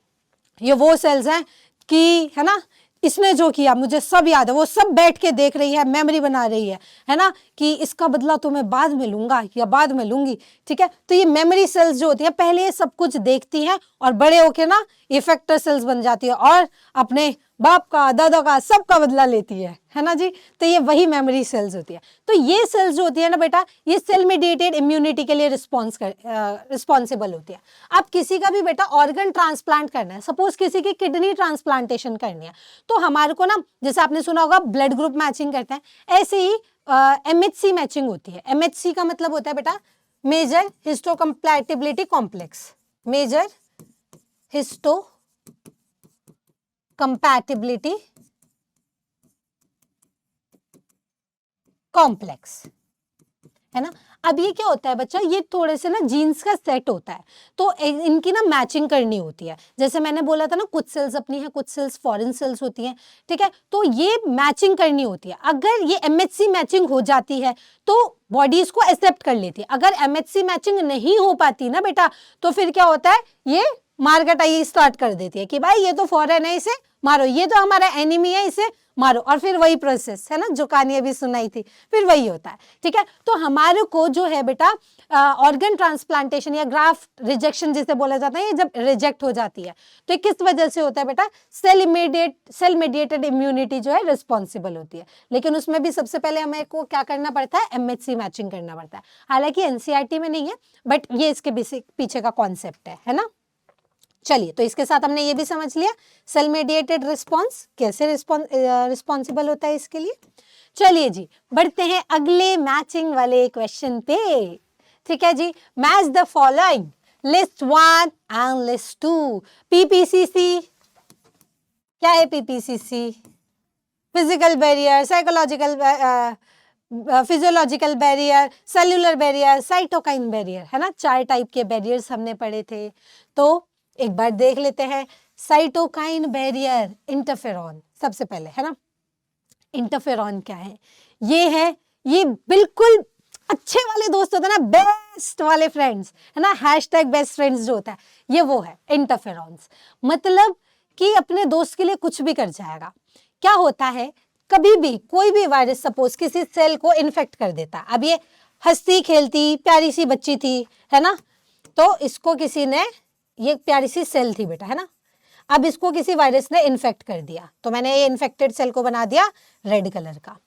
ये वो सेल्स हैं कि, है ना, इसने जो किया मुझे सब याद है, वो सब बैठ के देख रही है, मेमोरी बना रही है ना, कि इसका बदला तो मैं बाद में लूंगा या बाद में लूंगी, ठीक है। तो ये मेमोरी सेल्स जो होती है पहले ये सब कुछ देखती हैं और बड़े होके ना इफेक्टर सेल्स बन जाती है और अपने बाप का, दादा का, सबका बदला लेती है ना जी। तो ये वही मेमोरी सेल्स होती है। तो ये सेल्स जो होती है ना बेटा, ये सेल मेडिएटेड इम्यूनिटी के लिए रिस्पॉन्सिबल होती है। अब किसी का भी बेटा ऑर्गन ट्रांसप्लांट करना है, सपोज किसी की किडनी ट्रांसप्लांटेशन करनी है, तो हमारे को ना, जैसे आपने सुना होगा ब्लड ग्रुप मैचिंग करते हैं, ऐसे ही MHC मैचिंग होती है। MHC का मतलब होता है बेटा major histocompatibility complex, major histo compatibility complex, है ना। अब ये क्या होता है बच्चा, ये थोड़े से ना जीन्स का सेट होता है, तो इनकी ना मैचिंग करनी होती है। जैसे मैंने बोला था ना, कुछ सेल्स अपनी है, कुछ सेल्स फॉरेन सेल्स होती हैं, ठीक है। तो ये मैचिंग करनी होती है। अगर ये MHC मैचिंग हो जाती है तो बॉडी इसको एक्सेप्ट कर लेती है। अगर MHC मैचिंग नहीं हो पाती ना बेटा, तो फिर क्या होता है, ये मार्केटाई स्टार्ट कर देती है कि भाई ये तो फॉरेन है, इसे मारो, ये तो हमारा एनिमी है, इसे मारो। और फिर वही प्रोसेस है ना जो कहानी अभी सुनाई थी, फिर वही होता है, ठीक है। तो हमारे को जो है बेटा ऑर्गन ट्रांसप्लांटेशन या ग्राफ्ट रिजेक्शन जिसे बोला जाता है, ये जब रिजेक्ट हो जाती है तो ये किस वजह से होता है बेटा, सेल मेडिएटेड इम्यूनिटी जो है रिस्पॉन्सिबल होती है। लेकिन उसमें भी सबसे पहले हमें को क्या करना पड़ता है, MHC मैचिंग करना पड़ता है। हालांकि NCERT में नहीं है, बट ये इसके पीछे का कॉन्सेप्ट है ना। चलिए, तो इसके साथ हमने ये भी समझ लिया सेल मेडिएटेड रिस्पॉन्स कैसे रिस्पॉन्सिबल होता है इसके लिए। चलिए जी, बढ़ते हैं अगले मैचिंग वाले क्वेश्चन पे, ठीक है जी। Match the following, list 1 and list 2। PPCC क्या है? PPCC physical barrier, psychological physiological barrier, cellular barrier, cytokine barrier, है ना। 4 टाइप के बैरियर्स हमने पढ़े थे। तो एक बार देख लेते हैं साइटोकाइन बैरियर, इंटरफेरॉन सबसे पहले, है ना। इंटरफेरॉन क्या है? ये बिल्कुल अच्छे वाले दोस्त होते हैं ना, बेस्ट वाले फ्रेंड्स, है ना, #बेस्ट फ्रेंड्स जो होता है, ये वो है इंटरफेरॉन्स। मतलब कि अपने दोस्त के लिए कुछ भी कर जाएगा। क्या होता है, कभी भी कोई भी वायरस सपोज किसी सेल को इन्फेक्ट कर देता। अब ये हंसती खेलती प्यारी सी बच्ची थी, है ना, तो इसको किसी ने, ये प्यारी सी सेल थी बेटा, है ना, अब इसको किसी वायरस ने इन्फेक्ट कर दिया, तो मैंने ये इन्फेक्टेड सेल को बना दिया रेड कलर का।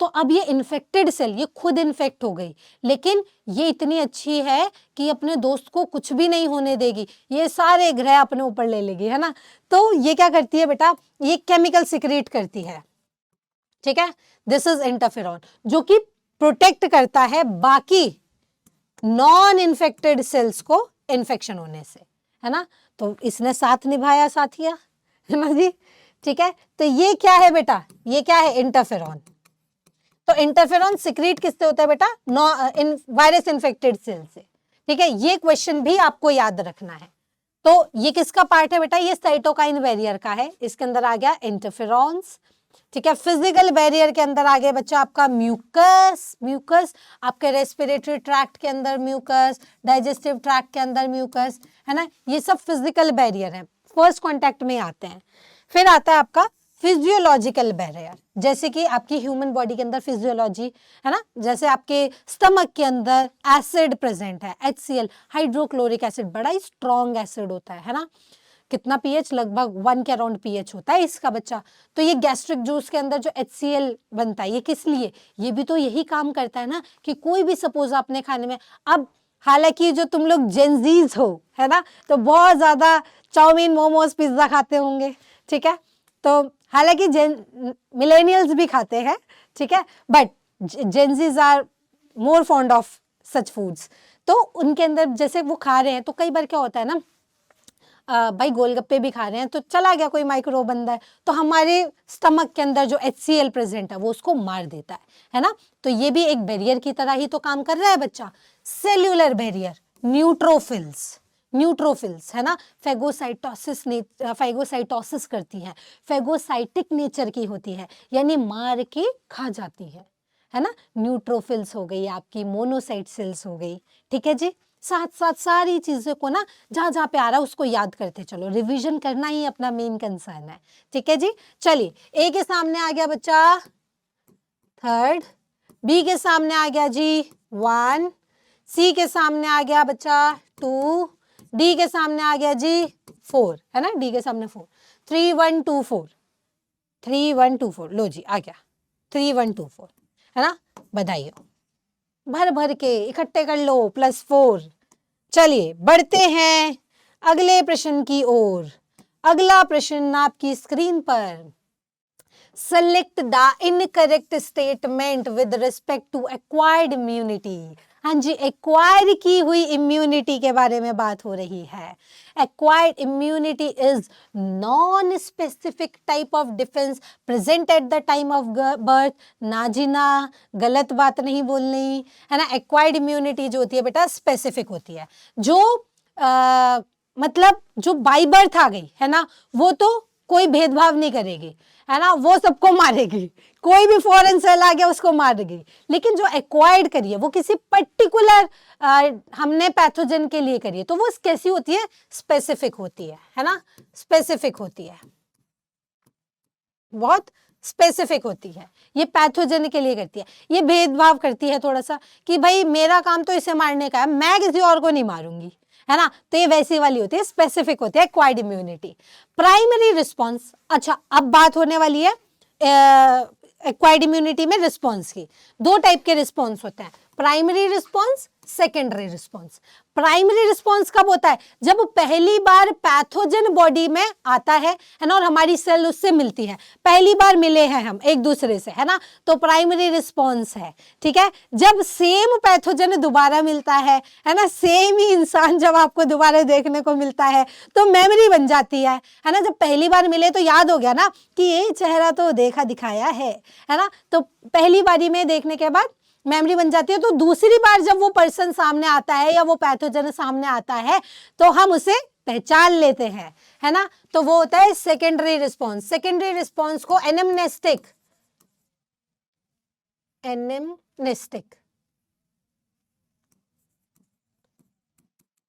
तो अब ये इन्फेक्टेड सेल ये खुद इन्फेक्ट हो गई, लेकिन ये इतनी अच्छी है कि अपने दोस्त को कुछ भी नहीं होने देगी, ये सारे ग्रह अपने ऊपर ले लेगी, है ना। तो ये क्या करती है बेटा, ये केमिकल सिक्रीट करती है, ठीक है। दिस इज इंटरफेरॉन, जो कि प्रोटेक्ट करता है बाकी नॉन इन्फेक्टेड सेल्स को इन्फेक्शन होने से, है ना। तो इसने साथ निभाया साथिया, है ना जी, ठीक है। तो ये क्या है बेटा, ये क्या है, इंटरफेरॉन। तो इंटरफेरॉन सिक्रीट किससे होता है बेटा, वायरस इन्फेक्टेड सेल से, ठीक है। ये क्वेश्चन भी आपको याद रखना है। तो ये किसका पार्ट है बेटा, ये साइटोकाइन बैरियर का है, इसके अंदर आ गया इंटरफेरॉन्स, ठीक है। फिजिकल बैरियर के अंदर आ गया बच्चा आपका म्यूकस, आपके रेस्पिरेटरी ट्रैक्ट के अंदर म्यूकस, डाइजेस्टिव ट्रैक्ट के अंदर म्यूकस, है ना। ये सब फिजिकल बैरियर है, फर्स्ट कांटेक्ट में आते हैं। फिर आता है आपका फिजियोलॉजिकल बैरियर, जैसे कि आपकी ह्यूमन बॉडी के अंदर फिजियोलॉजी, है ना, जैसे आपके स्टमक के अंदर एसिड प्रेजेंट है, HCl हाइड्रोक्लोरिक एसिड, बड़ा ही स्ट्रॉन्ग एसिड होता है ना। कितना pH, लगभग 1 के अराउंड pH होता है इसका बच्चा। तो ये गैस्ट्रिक जूस के अंदर जो HCl बनता है, ये किस लिए, ये भी तो यही काम करता है ना, कि कोई भी सपोज आपने खाने में, अब हालांकि जो तुम लोग जेनजीज हो, है ना, तो बहुत ज्यादा चाउमीन, मोमोज, पिज्जा खाते होंगे, ठीक है। तो हालांकि मिलेनियल्स भी खाते हैं, ठीक है, but Gen Zs are more fond of such foods. तो उनके अंदर जैसे वो खा रहे हैं, तो कई बार क्या होता है ना, भाई गोलगप्पे भी खा रहे हैं तो चला गया कोई माइक्रोब अंदर, तो हमारे स्टमक के अंदर जो HCl प्रेजेंट है वो उसको मार देता है ना। तो ये भी एक बैरियर की तरह ही तो काम कर रहा है बच्चा। सेल्यूलर बैरियर, न्यूट्रोफिल्स है ना, फैगोसाइटोसिस करती है, फैगोसाइटिक नेचर की होती है, यानी मार के खा जाती है ना। न्यूट्रोफिल्स हो गई आपकी, मोनोसाइट सेल्स हो गई, ठीक है जी। साथ साथ सारी चीजों को ना जहां जहां पे आ रहा है उसको याद करते चलो, रिवीजन करना ही अपना मेन कंसर्न है, ठीक है जी। चलिए, ए के सामने आ गया बच्चा 3, बी के सामने आ गया जी 1, सी के सामने आ गया बच्चा 2, डी के सामने आ गया जी 4, है ना, डी के सामने 4, 3 1 2 4, 3 1 2 4, लो जी आ गया 3 1 2 4, है ना। बधाई हो, भर भर के इकट्ठे कर लो +4। चलिए बढ़ते हैं अगले प्रश्न की ओर। अगला प्रश्न आपकी स्क्रीन पर, select the incorrect statement with respect to acquired immunity. हाँ जी, एक्वायर की हुई इम्यूनिटी के बारे में बात हो रही है। Acquired immunity is non specific type of defence present at the time of birth. ना जी ना, गलत बात नहीं बोलनी है ना। एक्वायर्ड इम्यूनिटी जो होती है बेटा स्पेसिफिक होती है, जो मतलब जो बाई बर्थ आ गई है ना, वो तो कोई भेदभाव नहीं करेगी, है ना, वो सबको मारेगी, कोई भी फॉरेन सेल आ गया उसको मारेगी। लेकिन जो एक्वायर्ड करी है वो किसी पर्टिकुलर हमने पैथोजन के लिए करी है, तो वो कैसी होती है, स्पेसिफिक होती है ना, स्पेसिफिक होती है, बहुत स्पेसिफिक होती है। ये पैथोजन के लिए करती है, ये भेदभाव करती है थोड़ा सा कि भाई मेरा काम तो इसे मारने का है, मैं किसी और को नहीं मारूंगी, है ना। तो ये वैसी वाली होती है, स्पेसिफिक होती है एक्वायर्ड इम्यूनिटी। प्राइमरी रिस्पॉन्स, अच्छा अब बात होने वाली है एक्वायर्ड इम्यूनिटी में रिस्पॉन्स की। 2 टाइप के रिस्पॉन्स होते हैं, primary response, secondary response. Primary response कब होता है, जब पहली बार पैथोजन बॉडी में आता है ना, और हमारी सेल उससे मिलती है, पहली बार मिले हैं हम एक दूसरे से, है ना, तो प्राइमरी रिस्पॉन्स है, ठीक है। जब सेम पैथोजन दोबारा मिलता है ना, सेम ही इंसान जब आपको दोबारा देखने को मिलता है तो मेमोरी बन जाती है ना। जब पहली बार मिले तो याद हो गया ना कि ये चेहरा तो देखा दिखाया है ना, तो पहली बारी में देखने के बाद मेमोरी बन जाती है। तो दूसरी बार जब वो पर्सन सामने आता है या वो पैथोजन सामने आता है तो हम उसे पहचान लेते हैं, है ना, तो वो होता है सेकेंडरी रिस्पॉन्स। सेकेंडरी रिस्पॉन्स को एनेम्नेस्टिक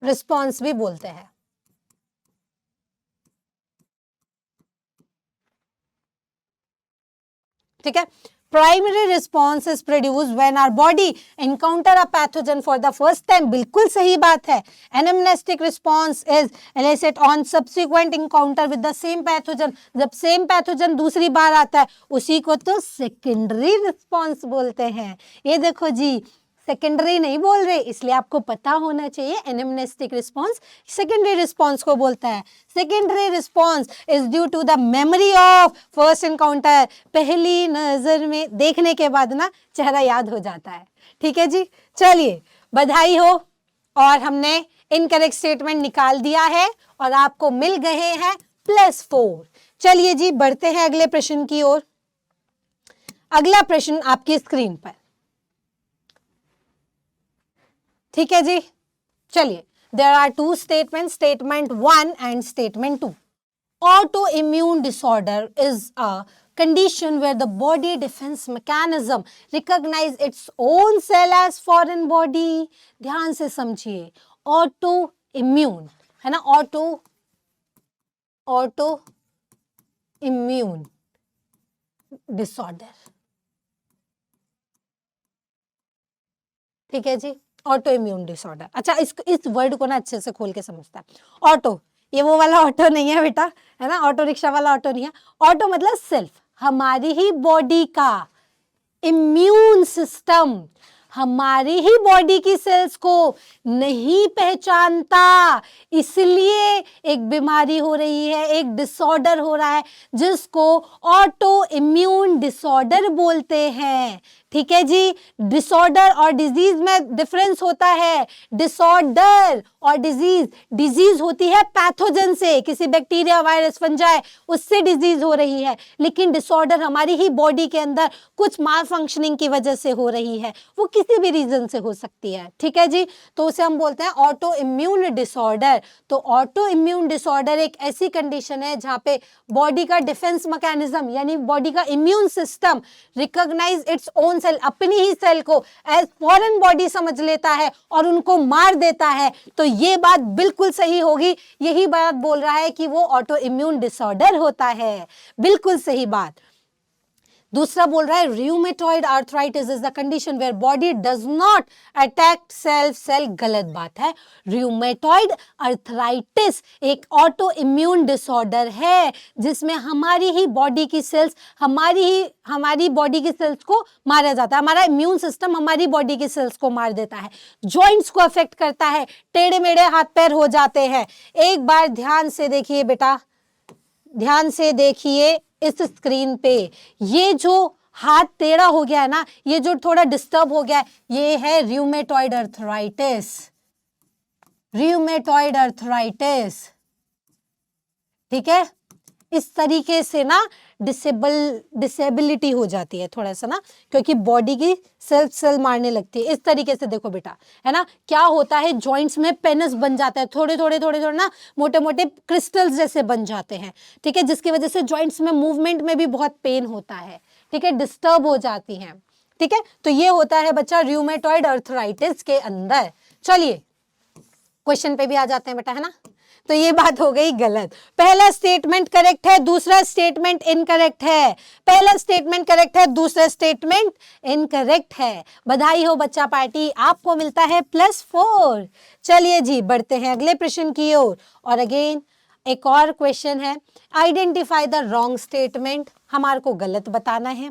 रिस्पॉन्स भी बोलते हैं, ठीक है। Primary response is produce when our body encounter a pathogen for the first time, बिल्कुल सही बात है। Anamnestic response is elicited on subsequent encounter with the same pathogen, जब सेम पैथोजन दूसरी बार आता है उसी को तो सेकेंडरी रिस्पॉन्स बोलते हैं। ये देखो जी, सेकेंडरी नहीं बोल रहे, इसलिए आपको पता होना चाहिए एनेम्नेस्टिक रिस्पॉन्स सेकेंडरी रिस्पॉन्स को बोलता है। Secondary response is due to the memory of first encounter, पहली नजर में देखने के बाद ना चेहरा याद हो जाता है, ठीक है जी। चलिए बधाई हो, और हमने इनकरेक्ट स्टेटमेंट निकाल दिया है और आपको मिल गए हैं +4। चलिए जी बढ़ते हैं अगले प्रश्न की ओर। अगला प्रश्न आपकी स्क्रीन पर, ठीक है जी। चलिए, there are 2 statement, statement 1 and statement 2। Autoimmune disorder is a condition where the body defense mechanism recognize its own cell as foreign body। ध्यान से समझिए, autoimmune है ना, autoimmune disorder, ठीक है जी, ऑटो इम्यून डिसऑर्डर। अच्छा इस वर्ड को ना अच्छे से खोल के समझता है। ऑटो, ये वो वाला ऑटो नहीं है बेटा, है ना, ऑटो रिक्शा वाला ऑटो नहीं है। ऑटो मतलब सेल्फ, हमारी ही बॉडी का इम्यून सिस्टम हमारी ही बॉडी की सेल्स को नहीं पहचानता, इसलिए एक बीमारी हो रही है, एक डिसऑर्डर हो रहा है जिसको ऑटो इम्यून डिसऑर्डर बोलते हैं, ठीक है जी। डिसऑर्डर और डिजीज में डिफरेंस होता है। डिसऑर्डर और डिजीज होती है पैथोजन से, किसी बैक्टीरिया, वायरस, फंजाई, उससे डिजीज हो रही है। लेकिन डिसऑर्डर हमारी ही बॉडी के अंदर कुछ माल फंक्शनिंग की वजह से हो रही है, वो किसी भी रीजन से हो सकती है। ठीक है जी, तो उसे हम बोलते हैं ऑटो इम्यून डिसऑर्डर। तो ऑटो इम्यून डिसऑर्डर एक ऐसी कंडीशन है जहां पे बॉडी का डिफेंस मैकेनिज्म यानी बॉडी का immune system recognise its own cell, अपनी ही सेल को एज फॉरेन बॉडी समझ लेता है और उनको मार देता है। तो ये बात बिल्कुल सही होगी, यही बात बोल रहा है कि वो ऑटो इम्यून डिसऑर्डर होता है। बिल्कुल सही बात। दूसरा बोल रहा है rheumatoid arthritis is the condition where body does not attack cell. गलत बात है। रूमेटॉइड आर्थराइटिस एक ऑटो इम्यून डिसऑर्डर है जिसमें हमारी ही बॉडी की सेल्स हमारी बॉडी की सेल्स को मारा जाता है। हमारा इम्यून सिस्टम हमारी बॉडी की सेल्स को मार देता है, जॉइंट्स को अफेक्ट करता है, टेढ़े मेढ़े हाथ पैर हो जाते हैं। एक बार ध्यान से देखिए बेटा, ध्यान से देखिए इस स्क्रीन पे, ये जो हाथ टेढ़ा हो गया है ना, ये जो थोड़ा डिस्टर्ब हो गया है, ये है रूमेटॉइड आर्थराइटिस। रूमेटॉइड आर्थराइटिस, ठीक है। इस तरीके से ना डिसेबिलिटी हो जाती है थोड़ा सा ना, क्योंकि बॉडी की सेल मारने लगती है। इस तरीके से देखो बेटा, है ना, क्या होता है जॉइंट्स में पेनस बन जाता है, थोड़े थोड़े ना मोटे मोटे क्रिस्टल्स जैसे बन जाते हैं, ठीक है, जिसकी वजह से जॉइंट्स में मूवमेंट में भी बहुत पेन होता है, ठीक है, डिस्टर्ब हो जाती हैं, ठीक है। तो ये होता है बच्चा रूमेटॉइड आर्थराइटिस के अंदर। चलिए क्वेश्चन पे भी आ जाते हैं बेटा, है ना। तो ये बात हो गई गलत। पहला स्टेटमेंट करेक्ट है, दूसरा स्टेटमेंट इनकरेक्ट है। पहला स्टेटमेंट करेक्ट है, दूसरा स्टेटमेंट इनकरेक्ट है। बधाई हो बच्चा पार्टी, आपको मिलता है +4। चलिए जी बढ़ते हैं अगले प्रश्न की ओर। और अगेन एक और क्वेश्चन है, आइडेंटिफाई द रॉन्ग स्टेटमेंट। हमारे को गलत बताना है।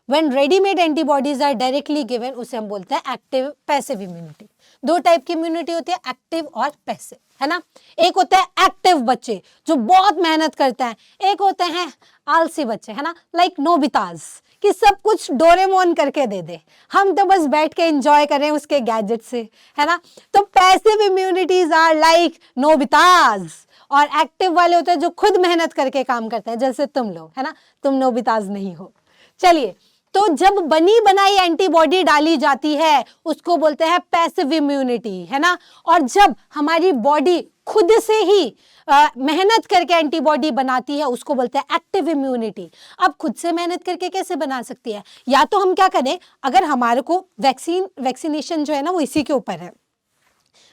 When ready-made antibodies are directly given, उसे हम बोलते हैं एक्टिव पैसिव इम्यूनिटी। दो टाइप की इम्यूनिटी होती है, एक्टिव और पैसिव, है ना। एक होता है एक्टिव बच्चे जो बहुत मेहनत करते हैं, एक होते हैं आलसी बच्चे, है ना, लाइक नोबिताज, कि सब कुछ डोरेमोन करके दे दे, हम तो बस बैठ के एंजॉय करें उसके गैजेट से, है ना। तो पैसिव इम्यूनिटीज आर लाइक नोबिताज, और एक्टिव वाले होते हैं जो खुद मेहनत करके काम करते हैं, जैसे तुम लोग, है ना, तुम नोबिताज नहीं हो। चलिए, तो जब बनी बनाई एंटीबॉडी डाली जाती है उसको बोलते हैं पैसिव इम्यूनिटी, है ना। और जब हमारी बॉडी खुद से ही मेहनत करके एंटीबॉडी बनाती है उसको बोलते हैं एक्टिव इम्यूनिटी। अब खुद से मेहनत करके कैसे बना सकती है? या तो हम क्या करें, अगर हमारे को वैक्सीनेशन जो है ना वो इसी के ऊपर है,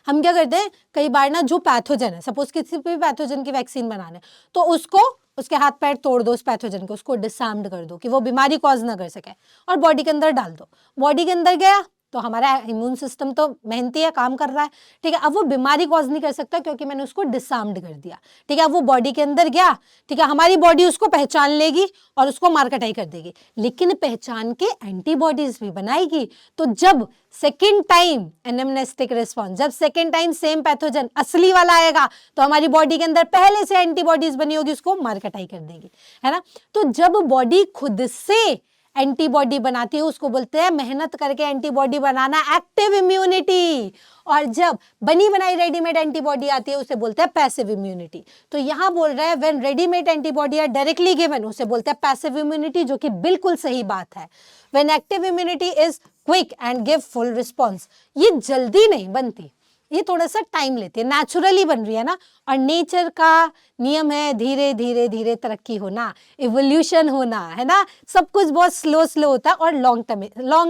हम क्या करते हैं कई बार ना, जो पैथोजन है, सपोज किसी भी पैथोजन की वैक्सीन बनाना है तो उसको उसके हाथ पैर तोड़ दो, उस पैथोजन को, उसको डिसआर्म्ड कर दो कि वो बीमारी कॉज ना कर सके, और बॉडी के अंदर डाल दो। बॉडी के अंदर गया तो हमारा इम्यून सिस्टम तो मेहनती है, काम कर रहा है, ठीक है। अब वो बीमारी कॉज नहीं कर सकता क्योंकि मैंने उसको डिसआर्म्ड कर दिया, ठीक है। अब वो बॉडी के अंदर गया, ठीक है, हमारी बॉडी उसको पहचान लेगी और उसको मार कटाई कर देगी, लेकिन पहचान के एंटीबॉडीज भी बनाएगी। तो जब सेकेंड टाइम एनाम्नेस्टिक रिस्पॉन्स, जब सेकेंड टाइम सेम पैथोजन असली वाला आएगा तो हमारी बॉडी के अंदर पहले से एंटीबॉडीज बनी होगी, उसको मार कटाई कर देगी, है ना। तो जब बॉडी खुद से एंटीबॉडी बनाती है उसको बोलते हैं मेहनत करके एंटीबॉडी बनाना, एक्टिव इम्यूनिटी। और जब बनी बनाई रेडीमेड एंटीबॉडी आती है उसे बोलते हैं पैसिव इम्यूनिटी। तो यहां बोल रहा है when readymade antibody are directly given, उसे बोलते हैं पैसिव इम्यूनिटी, जो कि बिल्कुल सही बात है। When active immunity is quick and give full response, ये जल्दी नहीं बनती, ये थोड़ा सा टाइम लेती है, नेचुरली बन रही है ना। और नेचर का नियम है धीरे धीरे धीरे तरक्की होना, इवोल्यूशन होना, है ना। सब कुछ बहुत स्लो होता है और लॉन्ग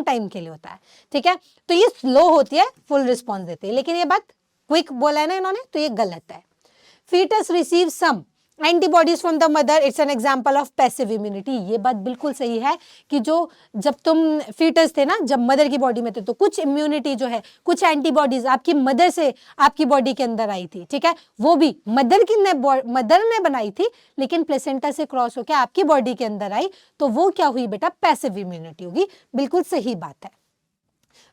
टाइम के लिए होता है, ठीक है। तो ये स्लो होती है, फुल रिस्पॉन्स देती है, लेकिन ये बात क्विक बोला है ना इन्होंने, तो ये गलत है। Foetus receive some antibodies from the mother, it's an example of passive immunity. ये बात बिल्कुल सही है कि जो जब तुम फीटस थे ना, जब मदर की बॉडी में थे, तो कुछ इम्यूनिटी जो है, कुछ एंटीबॉडीज आपकी मदर से आपकी बॉडी के अंदर आई थी, ठीक है। वो भी मदर ने बनाई थी, लेकिन प्लेसेंटा से क्रॉस होकर आपकी बॉडी के अंदर आई, तो वो क्या हुई बेटा, पैसिव इम्यूनिटी होगी। बिल्कुल सही बात है।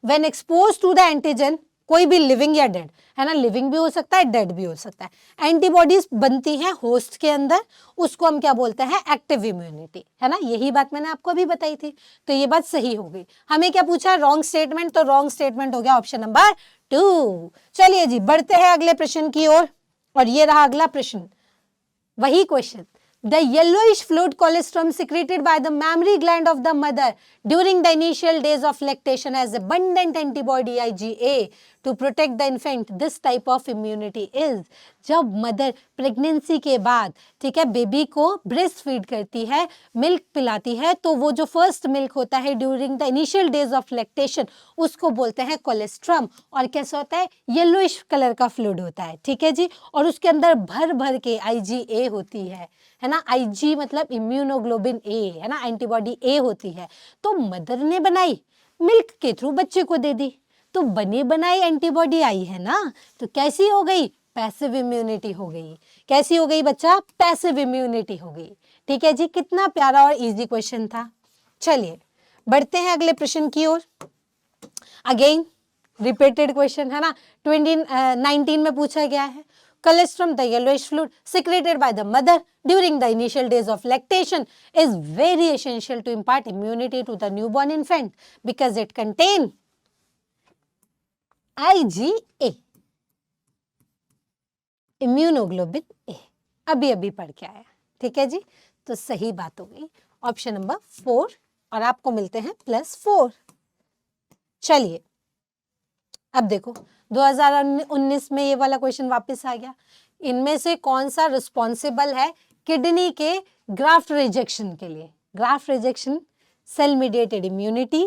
When expose to the antigen कोई भी लिविंग या डेड, है ना, लिविंग भी हो सकता है, डेड भी हो सकता है। एंटीबॉडीज बनती हैं होस्ट के अंदर, उसको हम क्या बोलते हैं, एक्टिव इम्यूनिटी, है ना, यही बात मैंने आपको अभी बताई थी। तो ये बात सही हो गई। हमें क्या पूछा है, रॉन्ग स्टेटमेंट, तो रॉन्ग स्टेटमेंट हो गया ऑप्शन नंबर 2। चलिए जी बढ़ते हैं अगले प्रश्न की ओर, और ये रहा अगला प्रश्न, वही question. The yellowish fluid colostrum secreted by the mammary gland of the mother during the initial days of lactation has abundant antibody IgA to protect the infant. This type of immunity is, जब mother pregnancy के बाद, ठीक है, baby को breast feed करती है, milk पिलाती है, तो वो जो फर्स्ट मिल्क होता है during the initial days of lactation, उसको बोलते हैं कोलेस्ट्रम। और कैसा होता है, येलोइश कलर का फ्लूइड होता है, ठीक है जी, और उसके अंदर भर भर के IgA होती है ना, IG मतलब इम्यूनोग्लोबिन ए, है ना, एंटीबॉडी ए होती है। तो मदर ने बनाई, मिल्क के थ्रू बच्चे को दे दी, तो बनी बनाई एंटीबॉडी आई है ना, तो कैसी हो गई, पैसिव इम्यूनिटी हो गई। कैसी हो गई बच्चा, पैसिव इम्यूनिटी हो गई। ठीक है जी, कितना प्यारा और इजी क्वेश्चन था। चलिए बढ़ते हैं अगले प्रश्न की ओर। अगेन रिपीटेड क्वेश्चन है ना, 2019 में पूछा गया है। Colostrum, the yellowish fluid secreted by the mother during the initial days of lactation, is very essential to impart immunity to the newborn infant because it contains IgA, immunoglobulin A. अभी अभी पढ़ के आया, ठीक है जी, तो सही बात हो गई ऑप्शन नंबर 4, और आपको मिलते हैं +4। चलिए अब देखो 2019 में ये वाला क्वेश्चन वापस आ गया। इनमें से कौन सा रिस्पॉन्सिबल है किडनी के ग्राफ्ट रिजेक्शन के लिए? Graft rejection, cell mediated immunity,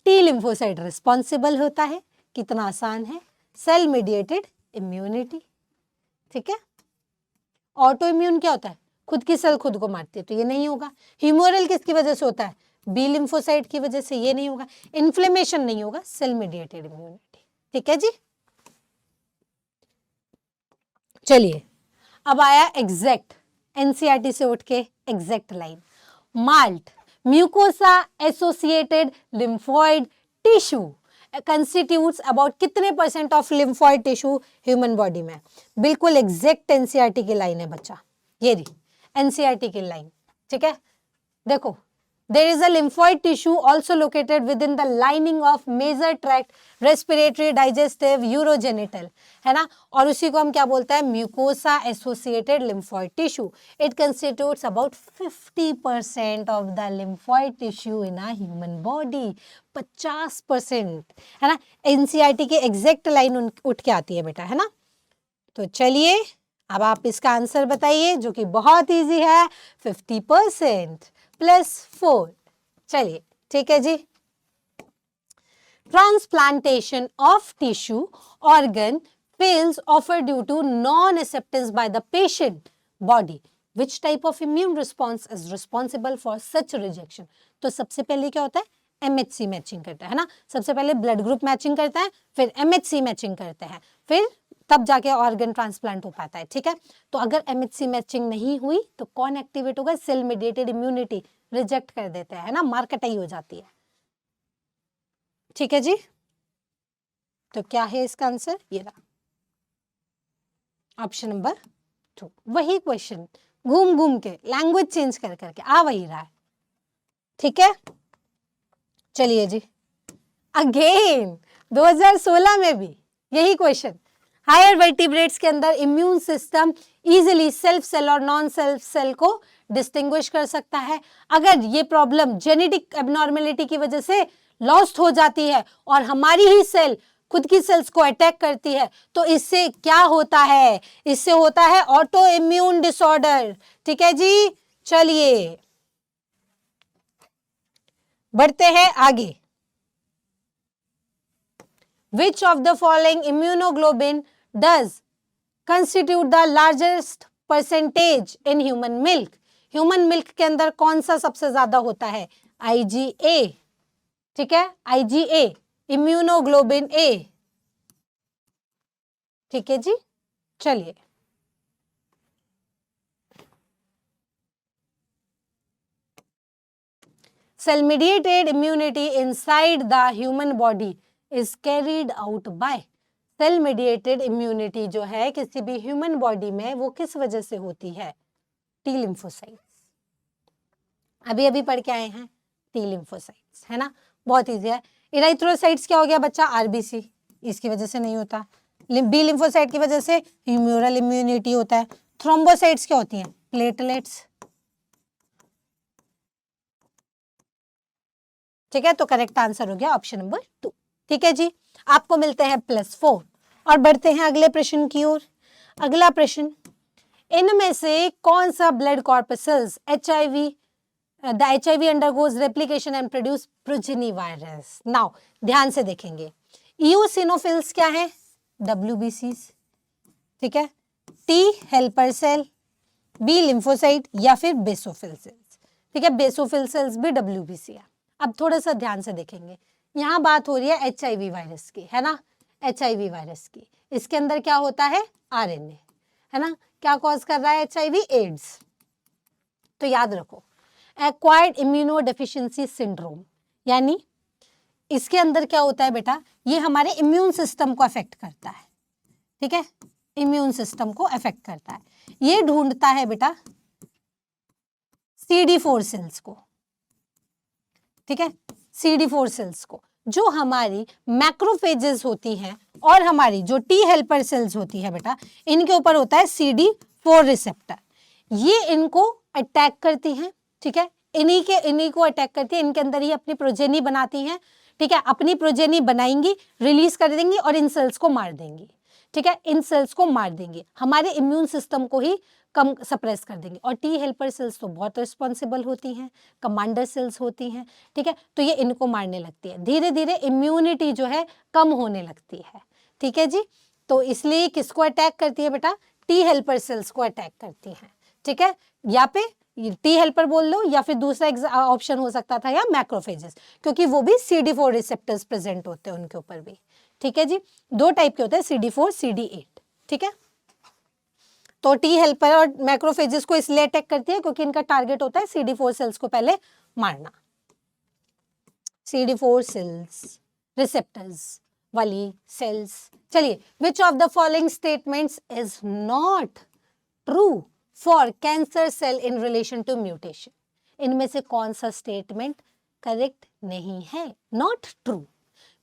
T lymphocyte responsible होता है। कितना आसान है, सेल मीडिएटेड इम्यूनिटी, ठीक है। ऑटो इम्यून क्या होता है, खुद की सेल खुद को मारती है, तो ये नहीं होगा। ह्यूमोरल किसकी वजह से होता है, बी लिम्फोसाइट की वजह से, ये नहीं होगा। इन्फ्लेमेशन नहीं होगा, सेल मीडिएटेड इम्यूनिटी, ठीक है जी। चलिए अब आया एग्जैक्ट, एनसीईआरटी से उठ के exact line. Malt mucosa associated lymphoid tissue constitutes about कितने % of lymphoid tissue human body में? बिल्कुल एग्जैक्ट एनसीईआरटी की लाइन है बच्चा, ये रही एनसीईआरटी की लाइन, ठीक है। देखो, there is a lymphoid tissue also located within the lining of major tract, respiratory, digestive, urogenital, है ना, और उसी को हम क्या बोलते हैं, mucosa associated lymphoid tissue. It constitutes about 50% of the lymphoid tissue in a human body, 50%, है ना। एनसीईआरटी के एग्जैक्ट लाइन उठ के आती है बेटा, है ना। तो चलिए अब आप इसका आंसर बताइए, जो कि बहुत इजी है, 50% +4। चलिए ठीक है जी। Transplantation of tissue organ fails offer due to non acceptance by the patient body, which type of immune response is responsible for such rejection? तो सबसे पहले क्या होता है, MHC मैचिंग करता है ना, सबसे पहले ब्लड ग्रुप मैचिंग करता है, फिर MHC मैचिंग करते हैं, फिर तब जाके ऑर्गन ट्रांसप्लांट हो पाता है, ठीक है। तो अगर MHC मैचिंग नहीं हुई तो कौन एक्टिवेट होगा, सेल मीडिएटेड इम्यूनिटी रिजेक्ट कर देते हैं, है ना, मार कटाई हो जाती है, ठीक है जी। तो क्या है इसका आंसर, ये रहा ऑप्शन नंबर 2। वही क्वेश्चन घूम घूम के, लैंग्वेज चेंज कर करके आ वही रहा है, ठीक है। चलिए जी, अगेन 2016 में भी यही क्वेश्चन। हायर वर्टिब्रेट्स के अंदर immune system easily self cell और नॉन सेल्फ सेल को डिस्टिंग्विश कर सकता है। अगर ये प्रॉब्लम जेनेटिक एबनॉर्मेलिटी की वजह से लॉस्ट हो जाती है और हमारी ही सेल खुद की सेल्स को अटैक करती है, तो इससे क्या होता है, इससे होता है ऑटो इम्यून डिसऑर्डर, ठीक है जी। चलिए बढ़ते हैं आगे। Which of the following immunoglobulin does constitute the largest percentage in human milk? Human milk के अंदर कौन सा सबसे ज्यादा होता है, IgA, ठीक है, IgA, इम्यूनोग्लोबिन A, ठीक है जी। चलिए cell mediated immunity inside the human body is carried out by, cell mediated immunity जो है किसी भी ह्यूमन बॉडी में, वो किस वजह से होती है? T lymphocytes. अभी अभी पढ़ के आए हैं टी लिम्फोसाइट्स, है ना, बहुत इजी है। इराइथ्रोसाइट्स क्या हो गया बच्चा? आरबीसी, इसकी वजह से नहीं होता। बी लिम्फोसाइट की वजह से ह्यूमरल इम्यूनिटी होता है। थ्रोम्बोसाइट्स क्या होती हैं? प्लेटलेट्स। ठीक है, तो करेक्ट आंसर हो गया ऑप्शन नंबर 2। ठीक है जी, आपको मिलते हैं +4 और बढ़ते हैं अगले प्रश्न की ओर। अगला प्रश्न, इनमें से कौन सा blood corpuscles the HIV undergoes replication and produce progeny virus? Now ध्यान से देखेंगे, इओसिनोफिल्स क्या है? WBCs। ठीक है, T helper cell, B lymphocyte या फिर बेसोफिल सेल्स। ठीक है, बेसोफिल सेल्स भी WBC है। अब थोड़ा सा ध्यान से देखेंगे, यहाँ बात हो रही है HIV वायरस की, है ना, HIV वायरस की। इसके अंदर क्या होता है? RNA, है ना। क्या कॉज कर रहा है? HIV AIDS. तो याद रखो, एक्वायर्ड इम्यूनोडेफिशिएंसी सिंड्रोम, यानी इसके अंदर क्या होता है बेटा? ये हमारे इम्यून सिस्टम को अफेक्ट करता है। ठीक है, इम्यून सिस्टम को अफेक्ट करता है। ये ढूंढता है बेटा CD4 सेल्स को। ठीक है, CD4 सेल्स को, जो हमारी मैक्रोफेजेस होती हैं और हमारी जो टी हेल्पर सेल्स होती है बेटा, इनके ऊपर होता है CD4 रिसेप्टर। ये इनको अटैक करती हैं। ठीक है, इन्हीं को अटैक करती है, इनके अंदर ही अपनी प्रोजेनी बनाती हैं। ठीक है, अपनी प्रोजेनी बनाएंगी, रिलीज कर देंगी और इन सेल्स को मार देंगी। ठीक है, इन सेल्स को मार देंगी, हमारे इम्यून सिस्टम को ही कम सप्रेस कर देंगे। और टी हेल्पर सेल्स तो बहुत रिस्पॉन्सिबल होती हैं, कमांडर सेल्स होती हैं। ठीक है, तो ये इनको मारने लगती है, धीरे धीरे इम्यूनिटी जो है कम होने लगती है। ठीक है जी, तो इसलिए किसको अटैक करती है बेटा? टी हेल्पर सेल्स को अटैक करती हैं। ठीक है, या पे टी हेल्पर बोल लो या फिर दूसरा ऑप्शन हो सकता था या मैक्रोफेजेस, क्योंकि वो भी CD4 रिसेप्टर्स प्रेजेंट होते हैं उनके ऊपर भी। ठीक है जी, दो टाइप के होते हैं, CD4 CD8। ठीक है, तो टी हेल्पर और मैक्रोफेजेस को इसलिए अटैक करती है क्योंकि इनका टारगेट होता है CD4 सेल्स को पहले मारना। CD4 सेल्स रिसेप्टर्स वाली सेल्स। चलिए, which of the following statements is not true for cancer cell in relation to mutation? इनमें से कौन सा स्टेटमेंट करेक्ट नहीं है? Not true.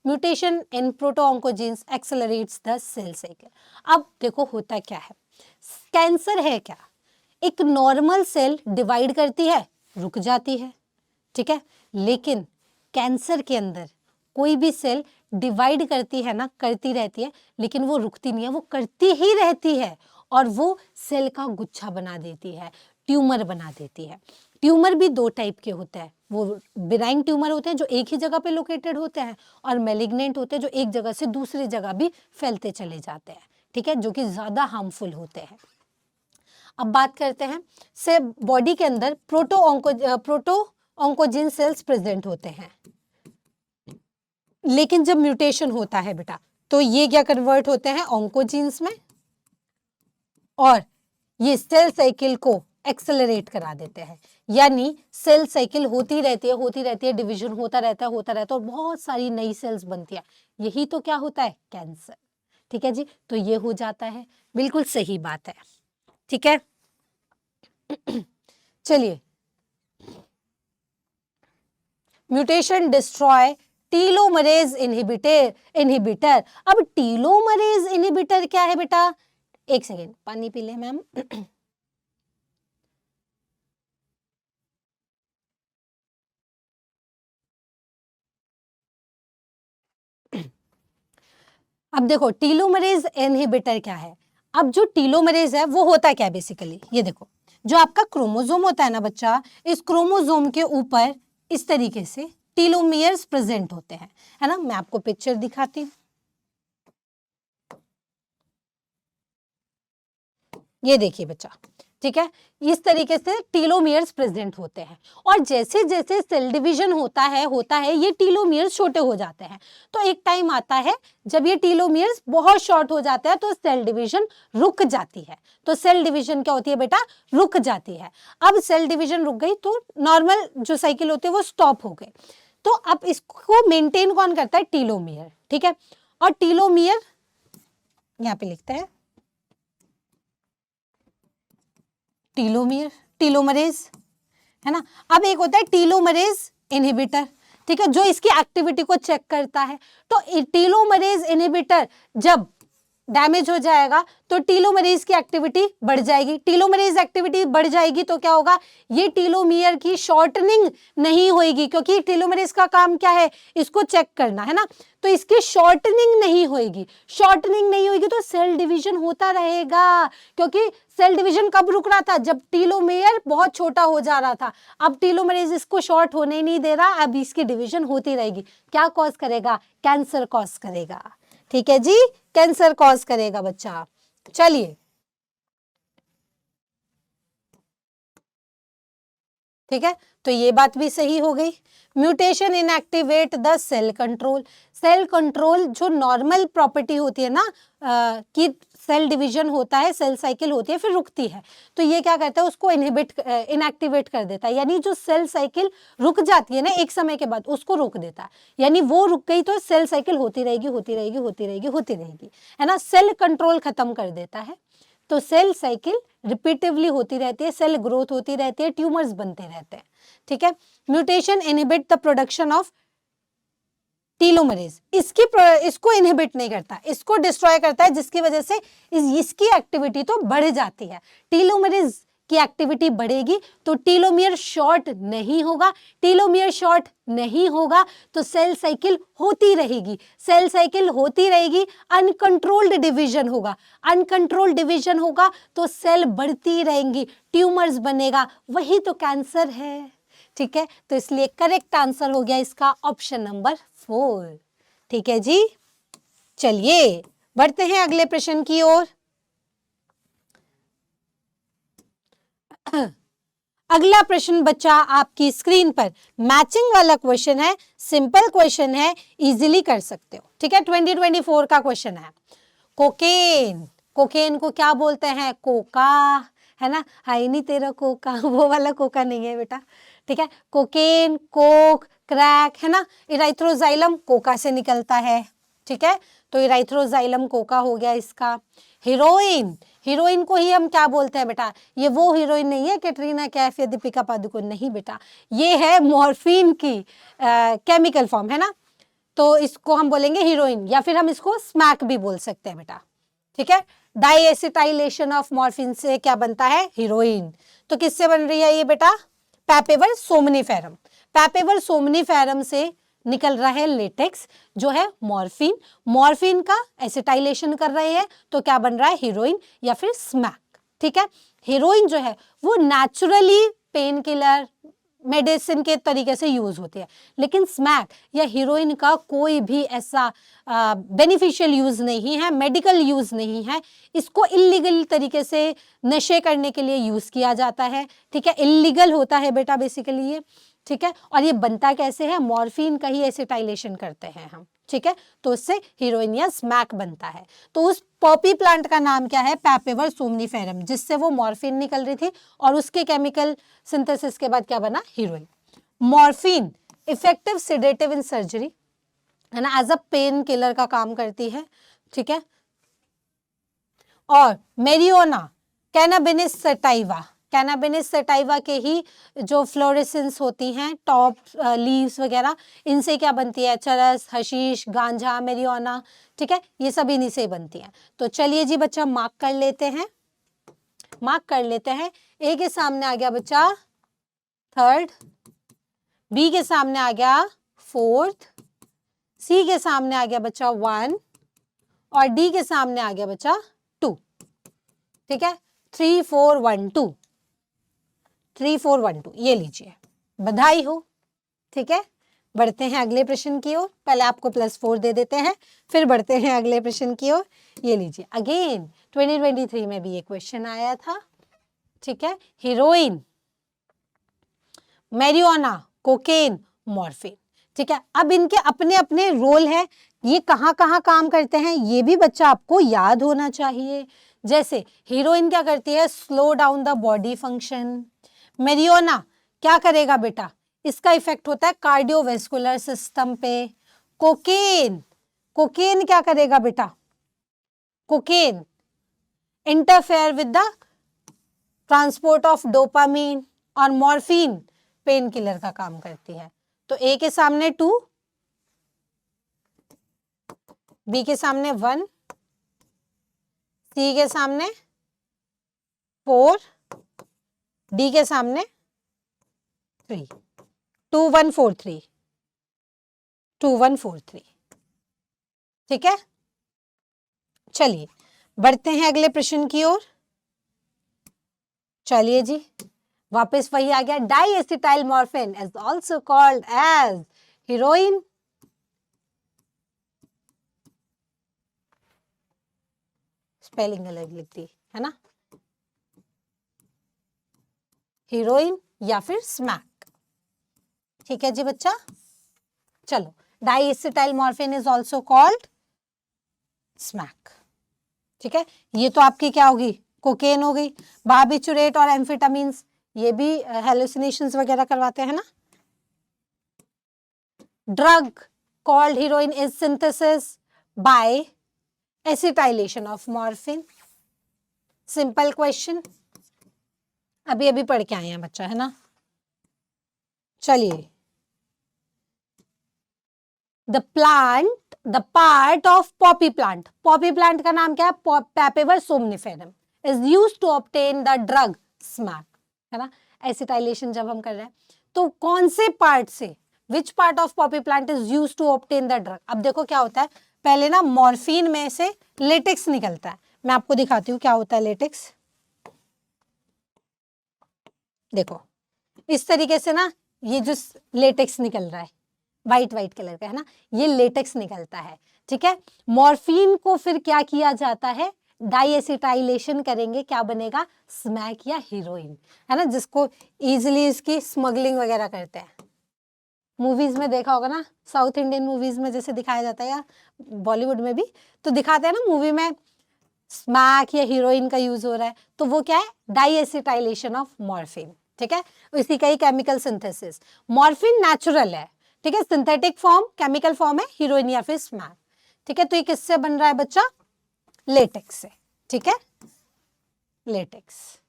Mutation in protooncogenes accelerates the cell cycle. अब देखो होता क्या है, कैंसर है क्या? एक नॉर्मल सेल डिवाइड करती है, रुक जाती है। ठीक है, लेकिन कैंसर के अंदर कोई भी सेल डिवाइड करती है ना, करती रहती है, लेकिन वो रुकती नहीं है, वो करती ही रहती है और वो सेल का गुच्छा बना देती है, ट्यूमर बना देती है। ट्यूमर भी दो टाइप के होते हैं, वो बिनाइन ट्यूमर होते हैं जो एक ही जगह पे लोकेटेड होते हैं, और मैलिग्नेंट होते हैं जो एक जगह से दूसरी जगह भी फैलते चले जाते हैं। ठीक है, जो कि ज्यादा हार्मफुल होते हैं। अब बात करते हैं से बॉडी के अंदर प्रोटो ऑन्कोजिन सेल्स प्रेजेंट होते हैं, लेकिन जब म्यूटेशन होता है बेटा तो ये क्या कन्वर्ट होते हैं ऑन्कोजीन्स में, और ये सेल साइकिल को एक्सेलरेट करा देते हैं। यानी सेल साइकिल होती रहती है, डिवीजन होता रहता है और बहुत सारी नई सेल्स बनती है। यही तो क्या होता है? कैंसर। ठीक है जी, तो ये हो जाता है, बिल्कुल सही बात है। ठीक है, चलिए, म्यूटेशन डिस्ट्रॉय टीलोमरेज इनहिबिटर। अब टीलोमरेज इनहिबिटर क्या है बेटा? एक सेकेंड, पानी पी ले मैम। अब देखो टीलोमरेज इनहिबिटर क्या है। अब जो टीलोमरेज है वो होता क्या है बेसिकली, ये देखो, जो आपका क्रोमोसोम होता है ना बच्चा, इस क्रोमोसोम के ऊपर इस तरीके से टीलोमियर्स प्रेजेंट होते हैं, है ना। मैं आपको पिक्चर दिखाती हूँ, ये देखिए बच्चा। ठीक है, इस तरीके से टीलोमियर्स प्रेजेंट होते हैं, और जैसे जैसे सेल डिवीजन होता है ये टीलोमियर्स छोटे हो जाते हैं। तो एक टाइम आता है जब ये टीलोमियर्स बहुत शॉर्ट हो जाते हैं तो सेल डिवीजन रुक जाती है। तो सेल डिवीजन क्या होती है बेटा? रुक जाती है। अब सेल डिवीजन रुक गई तो नॉर्मल जो साइकिल होती है वो स्टॉप हो गई। तो अब इसको मेंटेन कौन करता है? टीलोमियर। ठीक है, और टीलोमियर यहाँ पे लिखते हैं टीलोमियर, टीलोमरेज, है ना। अब एक होता है टीलोमरेज इनहिबिटर, ठीक है, जो इसकी एक्टिविटी को चेक करता है। तो टीलोमरेज इनहिबिटर जब डैमेज हो जाएगा तो टीलोमरेज की एक्टिविटी बढ़ जाएगी। टीलोमरेज एक्टिविटी बढ़ जाएगी तो क्या होगा, ये टीलोमियर की शॉर्टनिंग नहीं होगी, क्योंकि टीलोमरेज का काम क्या है, इसको चेक करना, है ना। तो इसकी शॉर्टनिंग नहीं होगी, शॉर्टनिंग नहीं होगी तो सेल डिवीजन होता रहेगा, क्योंकि सेल डिवीजन कब रुक रहा था, जब टीलोमियर बहुत छोटा हो जा रहा था। अब टीलोमरेज इसको शॉर्ट होने नहीं दे रहा, अब इसकी डिवीजन होती रहेगी। क्या कॉज करेगा, कैंसर कॉज करेगा, ठीक है जी, कैंसर कॉज करेगा बच्चा। चलिए, ठीक है, तो ये बात भी सही हो गई। Mutation inactivate the cell control, cell control जो नॉर्मल प्रॉपर्टी होती है ना, कि सेल डिवीजन होता है, सेल साइकिल होती है, फिर रुकती है, तो ये क्या करता है, उसको इनएक्टिवेट कर देता है। यानी जो सेल साइकिल रुक जाती है ना एक समय के बाद, उसको रोक देता है। यानी वो रुक गई तो सेल साइकिल होती रहेगी, होती रहेगी, होती रहेगी, होती रहेगी, है ना। सेल कंट्रोल खत्म कर देता है, तो सेल साइकिल रिपीटिवली होती रहती है, सेल ग्रोथ होती रहती है, ट्यूमर्स बनते रहते हैं, ठीक है। Mutation inhibit the production of telomerase, इसको इनहिबिट नहीं करता, इसको डिस्ट्रॉय करता है, जिसकी वजह से इसकी एक्टिविटी तो बढ़ जाती है। टीलोमरेज की एक्टिविटी बढ़ेगी तो टीलोमियर शॉर्ट नहीं होगा, टीलोमियर शॉर्ट नहीं होगा तो सेल साइकिल होती रहेगी, सेल साइकिल होती रहेगी, अनकंट्रोल्ड डिवीजन होगा, अनकंट्रोल्ड डिवीजन होगा तो सेल बढ़ती रहेंगी, ट्यूमर्स बनेगा, वही तो कैंसर है, ठीक है। तो इसलिए करेक्ट आंसर हो गया इसका ऑप्शन नंबर 4, ठीक है जी। चलिए बढ़ते हैं अगले प्रश्न की ओर। अगला प्रश्न बच्चा आपकी स्क्रीन पर मैचिंग वाला क्वेश्चन है, सिंपल क्वेश्चन है, इजीली कर सकते हो, ठीक है। 2024 का क्वेश्चन है। कोकेन, कोकेन को क्या बोलते हैं, कोका, है ना, हाय नहीं तेरा कोका, वो वाला कोका नहीं है बेटा, ठीक है। कोकेन, कोक, क्रैक, है ना। इराइथ्रोजाइलम कोका से निकलता है, ठीक है, तो इराइथ्रोजाइलम कोका हो गया इसका। हीरोइन, हीरोइन को ही हम क्या बोलते हैं बेटा, ये वो हीरोइन नहीं है कैटरीना कैफ या दीपिका पादुकोण, नहीं बेटा, ये है मॉर्फिन की केमिकल फॉर्म, है ना, तो इसको हम बोलेंगे हीरोइन, या फिर हम इसको स्मैक भी बोल सकते हैं बेटा, ठीक है। डाइएसिटाइलेशन ऑफ मॉर्फिन से क्या बनता है, हीरोइन। तो किससे बन रही है ये बेटा, पैपेवर सोमनीफेरम, पैपेवर सोमनीफेरम से निकल रहा है लेटेक्स जो है मॉर्फिन, मॉर्फिन का एसिटाइलेशन कर रहे हैं तो क्या बन रहा है, हीरोइन या फिर स्मैक, ठीक है। हीरोइन जो है वो नेचुरली पेन किलर मेडिसिन के तरीके से यूज होती है, लेकिन स्मैक या हीरोइन का कोई भी ऐसा बेनिफिशियल यूज नहीं है, मेडिकल यूज नहीं है, इसको इलीगल तरीके से नशे करने के लिए यूज किया जाता है, ठीक है, इलीगल होता है बेटा बेसिकली ये, ठीक है। और ये बनता कैसे है, मॉर्फिन का ही एसिटाइलेशन करते हैं हम, ठीक है, तो उससे हीरोइन या स्मैक बनता है। तो उस पॉपी प्लांट का नाम क्या है, पैपेवर सोमनीफेरम, जिससे वो मॉर्फिन निकल रही थी और उसके केमिकल सिंथेसिस के बाद क्या बना, heroine. Morphine effective sedative in surgery, है ना, एज अ पेन किलर का काम करती है, ठीक है। और मेरियोना कैनाबिनिस सटाइवा, कैनाबिनिस सटाइवा के ही जो फ्लोरेसेंस होती हैं, टॉप लीव्स वगैरह, इनसे क्या बनती है, चरस, हशीश, गांजा, मेरियोना, ठीक है, ये सब इन्हीं से बनती हैं। तो चलिए जी बच्चा मार्क कर लेते हैं, मार्क कर लेते हैं। ए के सामने आ गया बच्चा थर्ड, बी के सामने आ गया फोर्थ, सी के सामने आ गया बच्चा 1 और डी के सामने आ गया बच्चा 2, ठीक है, 3 4 1 2, 3 4 1 2, ये लीजिए, बधाई हो, ठीक है। बढ़ते हैं अगले प्रश्न की ओर, पहले आपको +4 दे देते हैं, फिर बढ़ते हैं अगले प्रश्न की ओर। ये लीजिए, अगेन 2023 में भी ये क्वेश्चन आया था, ठीक है। हीरोइन, मैरिजुआना, कोकेन, मॉर्फिन, ठीक है। अब इनके अपने अपने रोल है, ये कहाँ कहाँ काम करते हैं ये भी बच्चा आपको याद होना चाहिए। जैसे हीरोइन क्या करती है, slow down the body function. Marijuana क्या करेगा बेटा, इसका इफेक्ट होता है कार्डियोवैस्कुलर सिस्टम पे। कोकेन, कोकेन क्या करेगा बेटा, cocaine interfere with the transport of dopamine, और मॉर्फिन पेन किलर का काम करती है। तो ए के सामने 2, बी के सामने 1, सी के सामने 4, डी के सामने 3, 2 1 4 3, 2 1 4 3। ठीक है, चलिए बढ़ते हैं अगले प्रश्न की ओर। चलिए जी, वापस वही आ गया। Diacetyl morphine is also called as heroin, spelling अलग लिखती है ना, हीरोइन या फिर स्मैक। ठीक है जी बच्चा, चलो डाइएसिटाइल morphine is also called smack. ठीक है, ये तो आपकी क्या होगी, कोकेन हो गई। बार्बिचुरेट और एम्फेटामिन्स, ये भी हेलुसिनेशंस वगैरह करवाते हैं ना। Drug called heroine is synthesis by acetylation of morphine. Simple question, अभी अभी पढ़ के आए हैं बच्चा, है ना। चलिए, the part of poppy plant, poppy plant का नाम क्या है, Papaver somniferum, is used to obtain the drug smack, है ना। एसिटाइलेशन जब हम कर रहे हैं तो कौन से पार्ट से, which part of poppy plant is used to obtain the drug. अब देखो क्या होता है, पहले ना मॉर्फिन में से लेटेक्स निकलता है। मैं आपको दिखाती हूँ क्या होता है लेटेक्स। देखो इस तरीके से ना, ये जो लेटेक्स निकल रहा है वाइट वाइट कलर का, है ना, ये लेटेक्स निकलता है। ठीक है, मॉर्फिन को फिर क्या किया जाता है, डाइएसिटाइलेशन करेंगे, क्या बनेगा, स्मैक या हीरोइन, है ना, जिसको इजीली इसकी स्मगलिंग वगैरह करते हैं। मूवीज में देखा होगा ना, साउथ इंडियन मूवीज में जैसे दिखाया जाता है, या बॉलीवुड में भी तो दिखाते हैं ना, मूवी में स्मैक या हीरोइन का यूज हो रहा है, तो वो क्या है, डाइएसिटाइलेशन ऑफ मॉर्फिन। ठीक है, इसी का ही केमिकल सिंथेसिस। मॉर्फिन नेचुरल है, ठीक है, सिंथेटिक फॉर्म, केमिकल फॉर्म है हीरोइन या फिर स्मैक। ठीक है, तो ये किससे बन रहा है बच्चा, लेटेक्स से। ठीक है, लेटेक्स।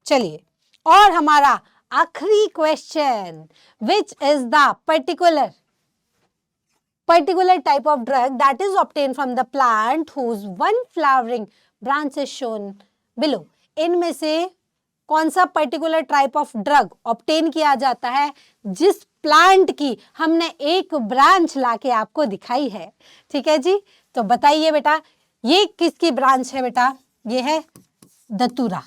चलिए, और हमारा आखिरी question, which is the particular type of drug that is obtained from the plant whose one flowering branch is shown below। इनमें से कौन सा particular type of drug obtain किया जाता है जिस प्लांट की हमने एक ब्रांच लाके आपको दिखाई है। ठीक है जी, तो बताइए बेटा, ये किसकी ब्रांच है बेटा, ये है दतूरा।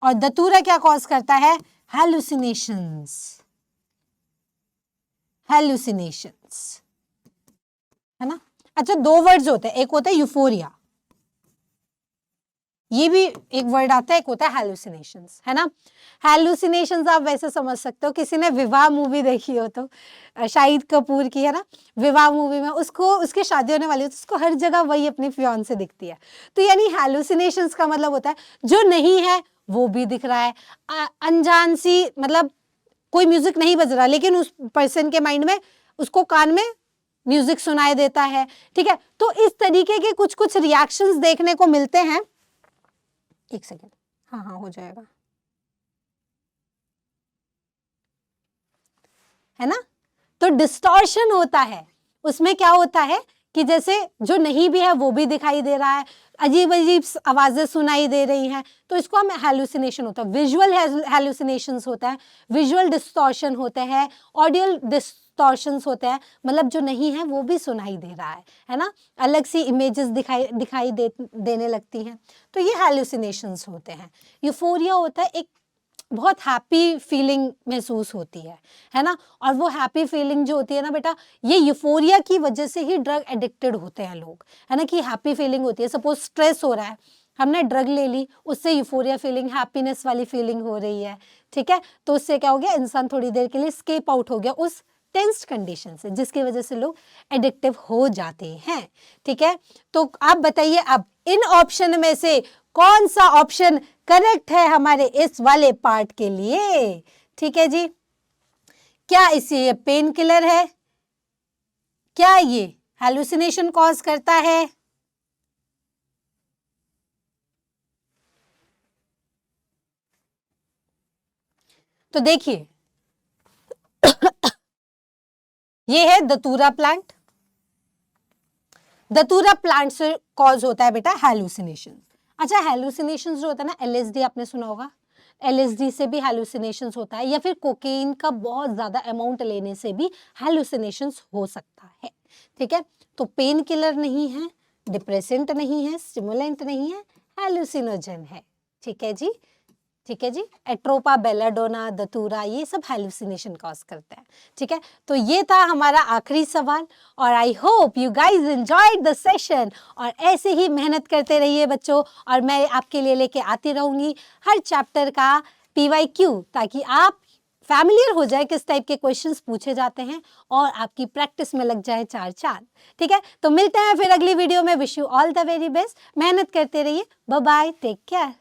और दतूरा क्या कॉज करता है, हेलुसिनेशंस, है ना। अच्छा, 2 वर्ड्स होते हैं, एक होता है यूफोरिया, ये भी एक वर्ड आता है, एक होता है हेलुसिनेशंस, है ना। हेलुसिनेशंस आप वैसे समझ सकते हो, किसी ने विवाह मूवी देखी हो तो, शाहिद कपूर की, है ना, विवाह मूवी में उसको, उसकी शादी होने वाली है तो उसको हर जगह वही अपनी फियांसे दिखती है। तो यानी हेलुसिनेशंस का मतलब होता है जो नहीं है वो भी दिख रहा है, अनजान सी, मतलब कोई म्यूजिक नहीं बज रहा लेकिन उस पर्सन के माइंड में, उसको कान में म्यूजिक सुनाई देता है। ठीक है, तो इस तरीके के कुछ कुछ रिएक्शंस देखने को मिलते हैं। एक सेकेंड, हाँ हाँ हो जाएगा, है ना। तो डिस्टॉर्शन होता है, उसमें क्या होता है कि जैसे जो नहीं भी है वो भी दिखाई दे रहा है, अजीब अजीब आवाजें सुनाई दे रही हैं, तो इसको हम हेलुसिनेशन होता है। विजुअल हेलुसिनेशंस होता है, विजुअल डिस्टॉर्शन होते हैं, ऑडियल डिस्टॉर्शंस होते हैं, मतलब जो नहीं है वो भी सुनाई दे रहा है ना, अलग सी इमेजेस दिखाई देने लगती हैं, तो ये हेलुसिनेशंस होते हैं। यूफोरिया होता है, एक बहुत हैप्पी फीलिंग महसूस होती है ना, और वो हैप्पी फीलिंग जो होती है ना बेटा, ये यूफोरिया की वजह से ही ड्रग एडिक्टेड होते हैं लोग, है ना, कि हैप्पी फीलिंग होती है। सपोज स्ट्रेस हो रहा है, हमने ड्रग ले ली, उससे यूफोरिया फीलिंग, हैप्पीनेस वाली फीलिंग हो रही है। ठीक है, तो उससे क्या हो गया, इंसान थोड़ी देर के लिए स्केप आउट हो गया उस टेंस्ड कंडीशन से, जिसकी वजह से लोग एडिक्टिव हो जाते हैं। ठीक है, तो आप बताइए अब इन ऑप्शन में से कौन सा ऑप्शन करेक्ट है हमारे इस वाले पार्ट के लिए। ठीक है जी, क्या इसे ये पेन किलर है, क्या ये हैलुसिनेशन कॉज करता है। तो देखिए ये है दतूरा प्लांट। दतूरा प्लांट से कॉज होता है बेटा हैलुसिनेशन। अच्छा, हैलुसिनेशन जो होता है ना, एलएसडी आपने सुना होगा, एलएसडी से भी हैलुसिनेशंस होता है, या फिर कोकेन का बहुत ज्यादा अमाउंट लेने से भी हैलुसिनेशंस हो सकता है। ठीक है, तो पेन किलर नहीं है, डिप्रेसेंट नहीं है, स्टिमुलेंट नहीं है, हैलुसिनोजन है। ठीक है जी, ठीक है जी। एट्रोपा, बेलाडोना, दतूरा, ये सब हैलुसिनेशन कॉज करते हैं। ठीक है, तो ये था हमारा आखिरी सवाल, और I hope you guys enjoyed the session. और ऐसे ही मेहनत करते रहिए बच्चों, और मैं आपके लिए लेके आती रहूंगी हर चैप्टर का PYQ, ताकि आप फैमिलियर हो जाए किस टाइप के क्वेश्चंस पूछे जाते हैं, और आपकी प्रैक्टिस में लग जाए चार चांद। ठीक है, तो मिलते हैं फिर अगली वीडियो में। Wish you all the very best. मेहनत करते रहिए। Bye bye, take care.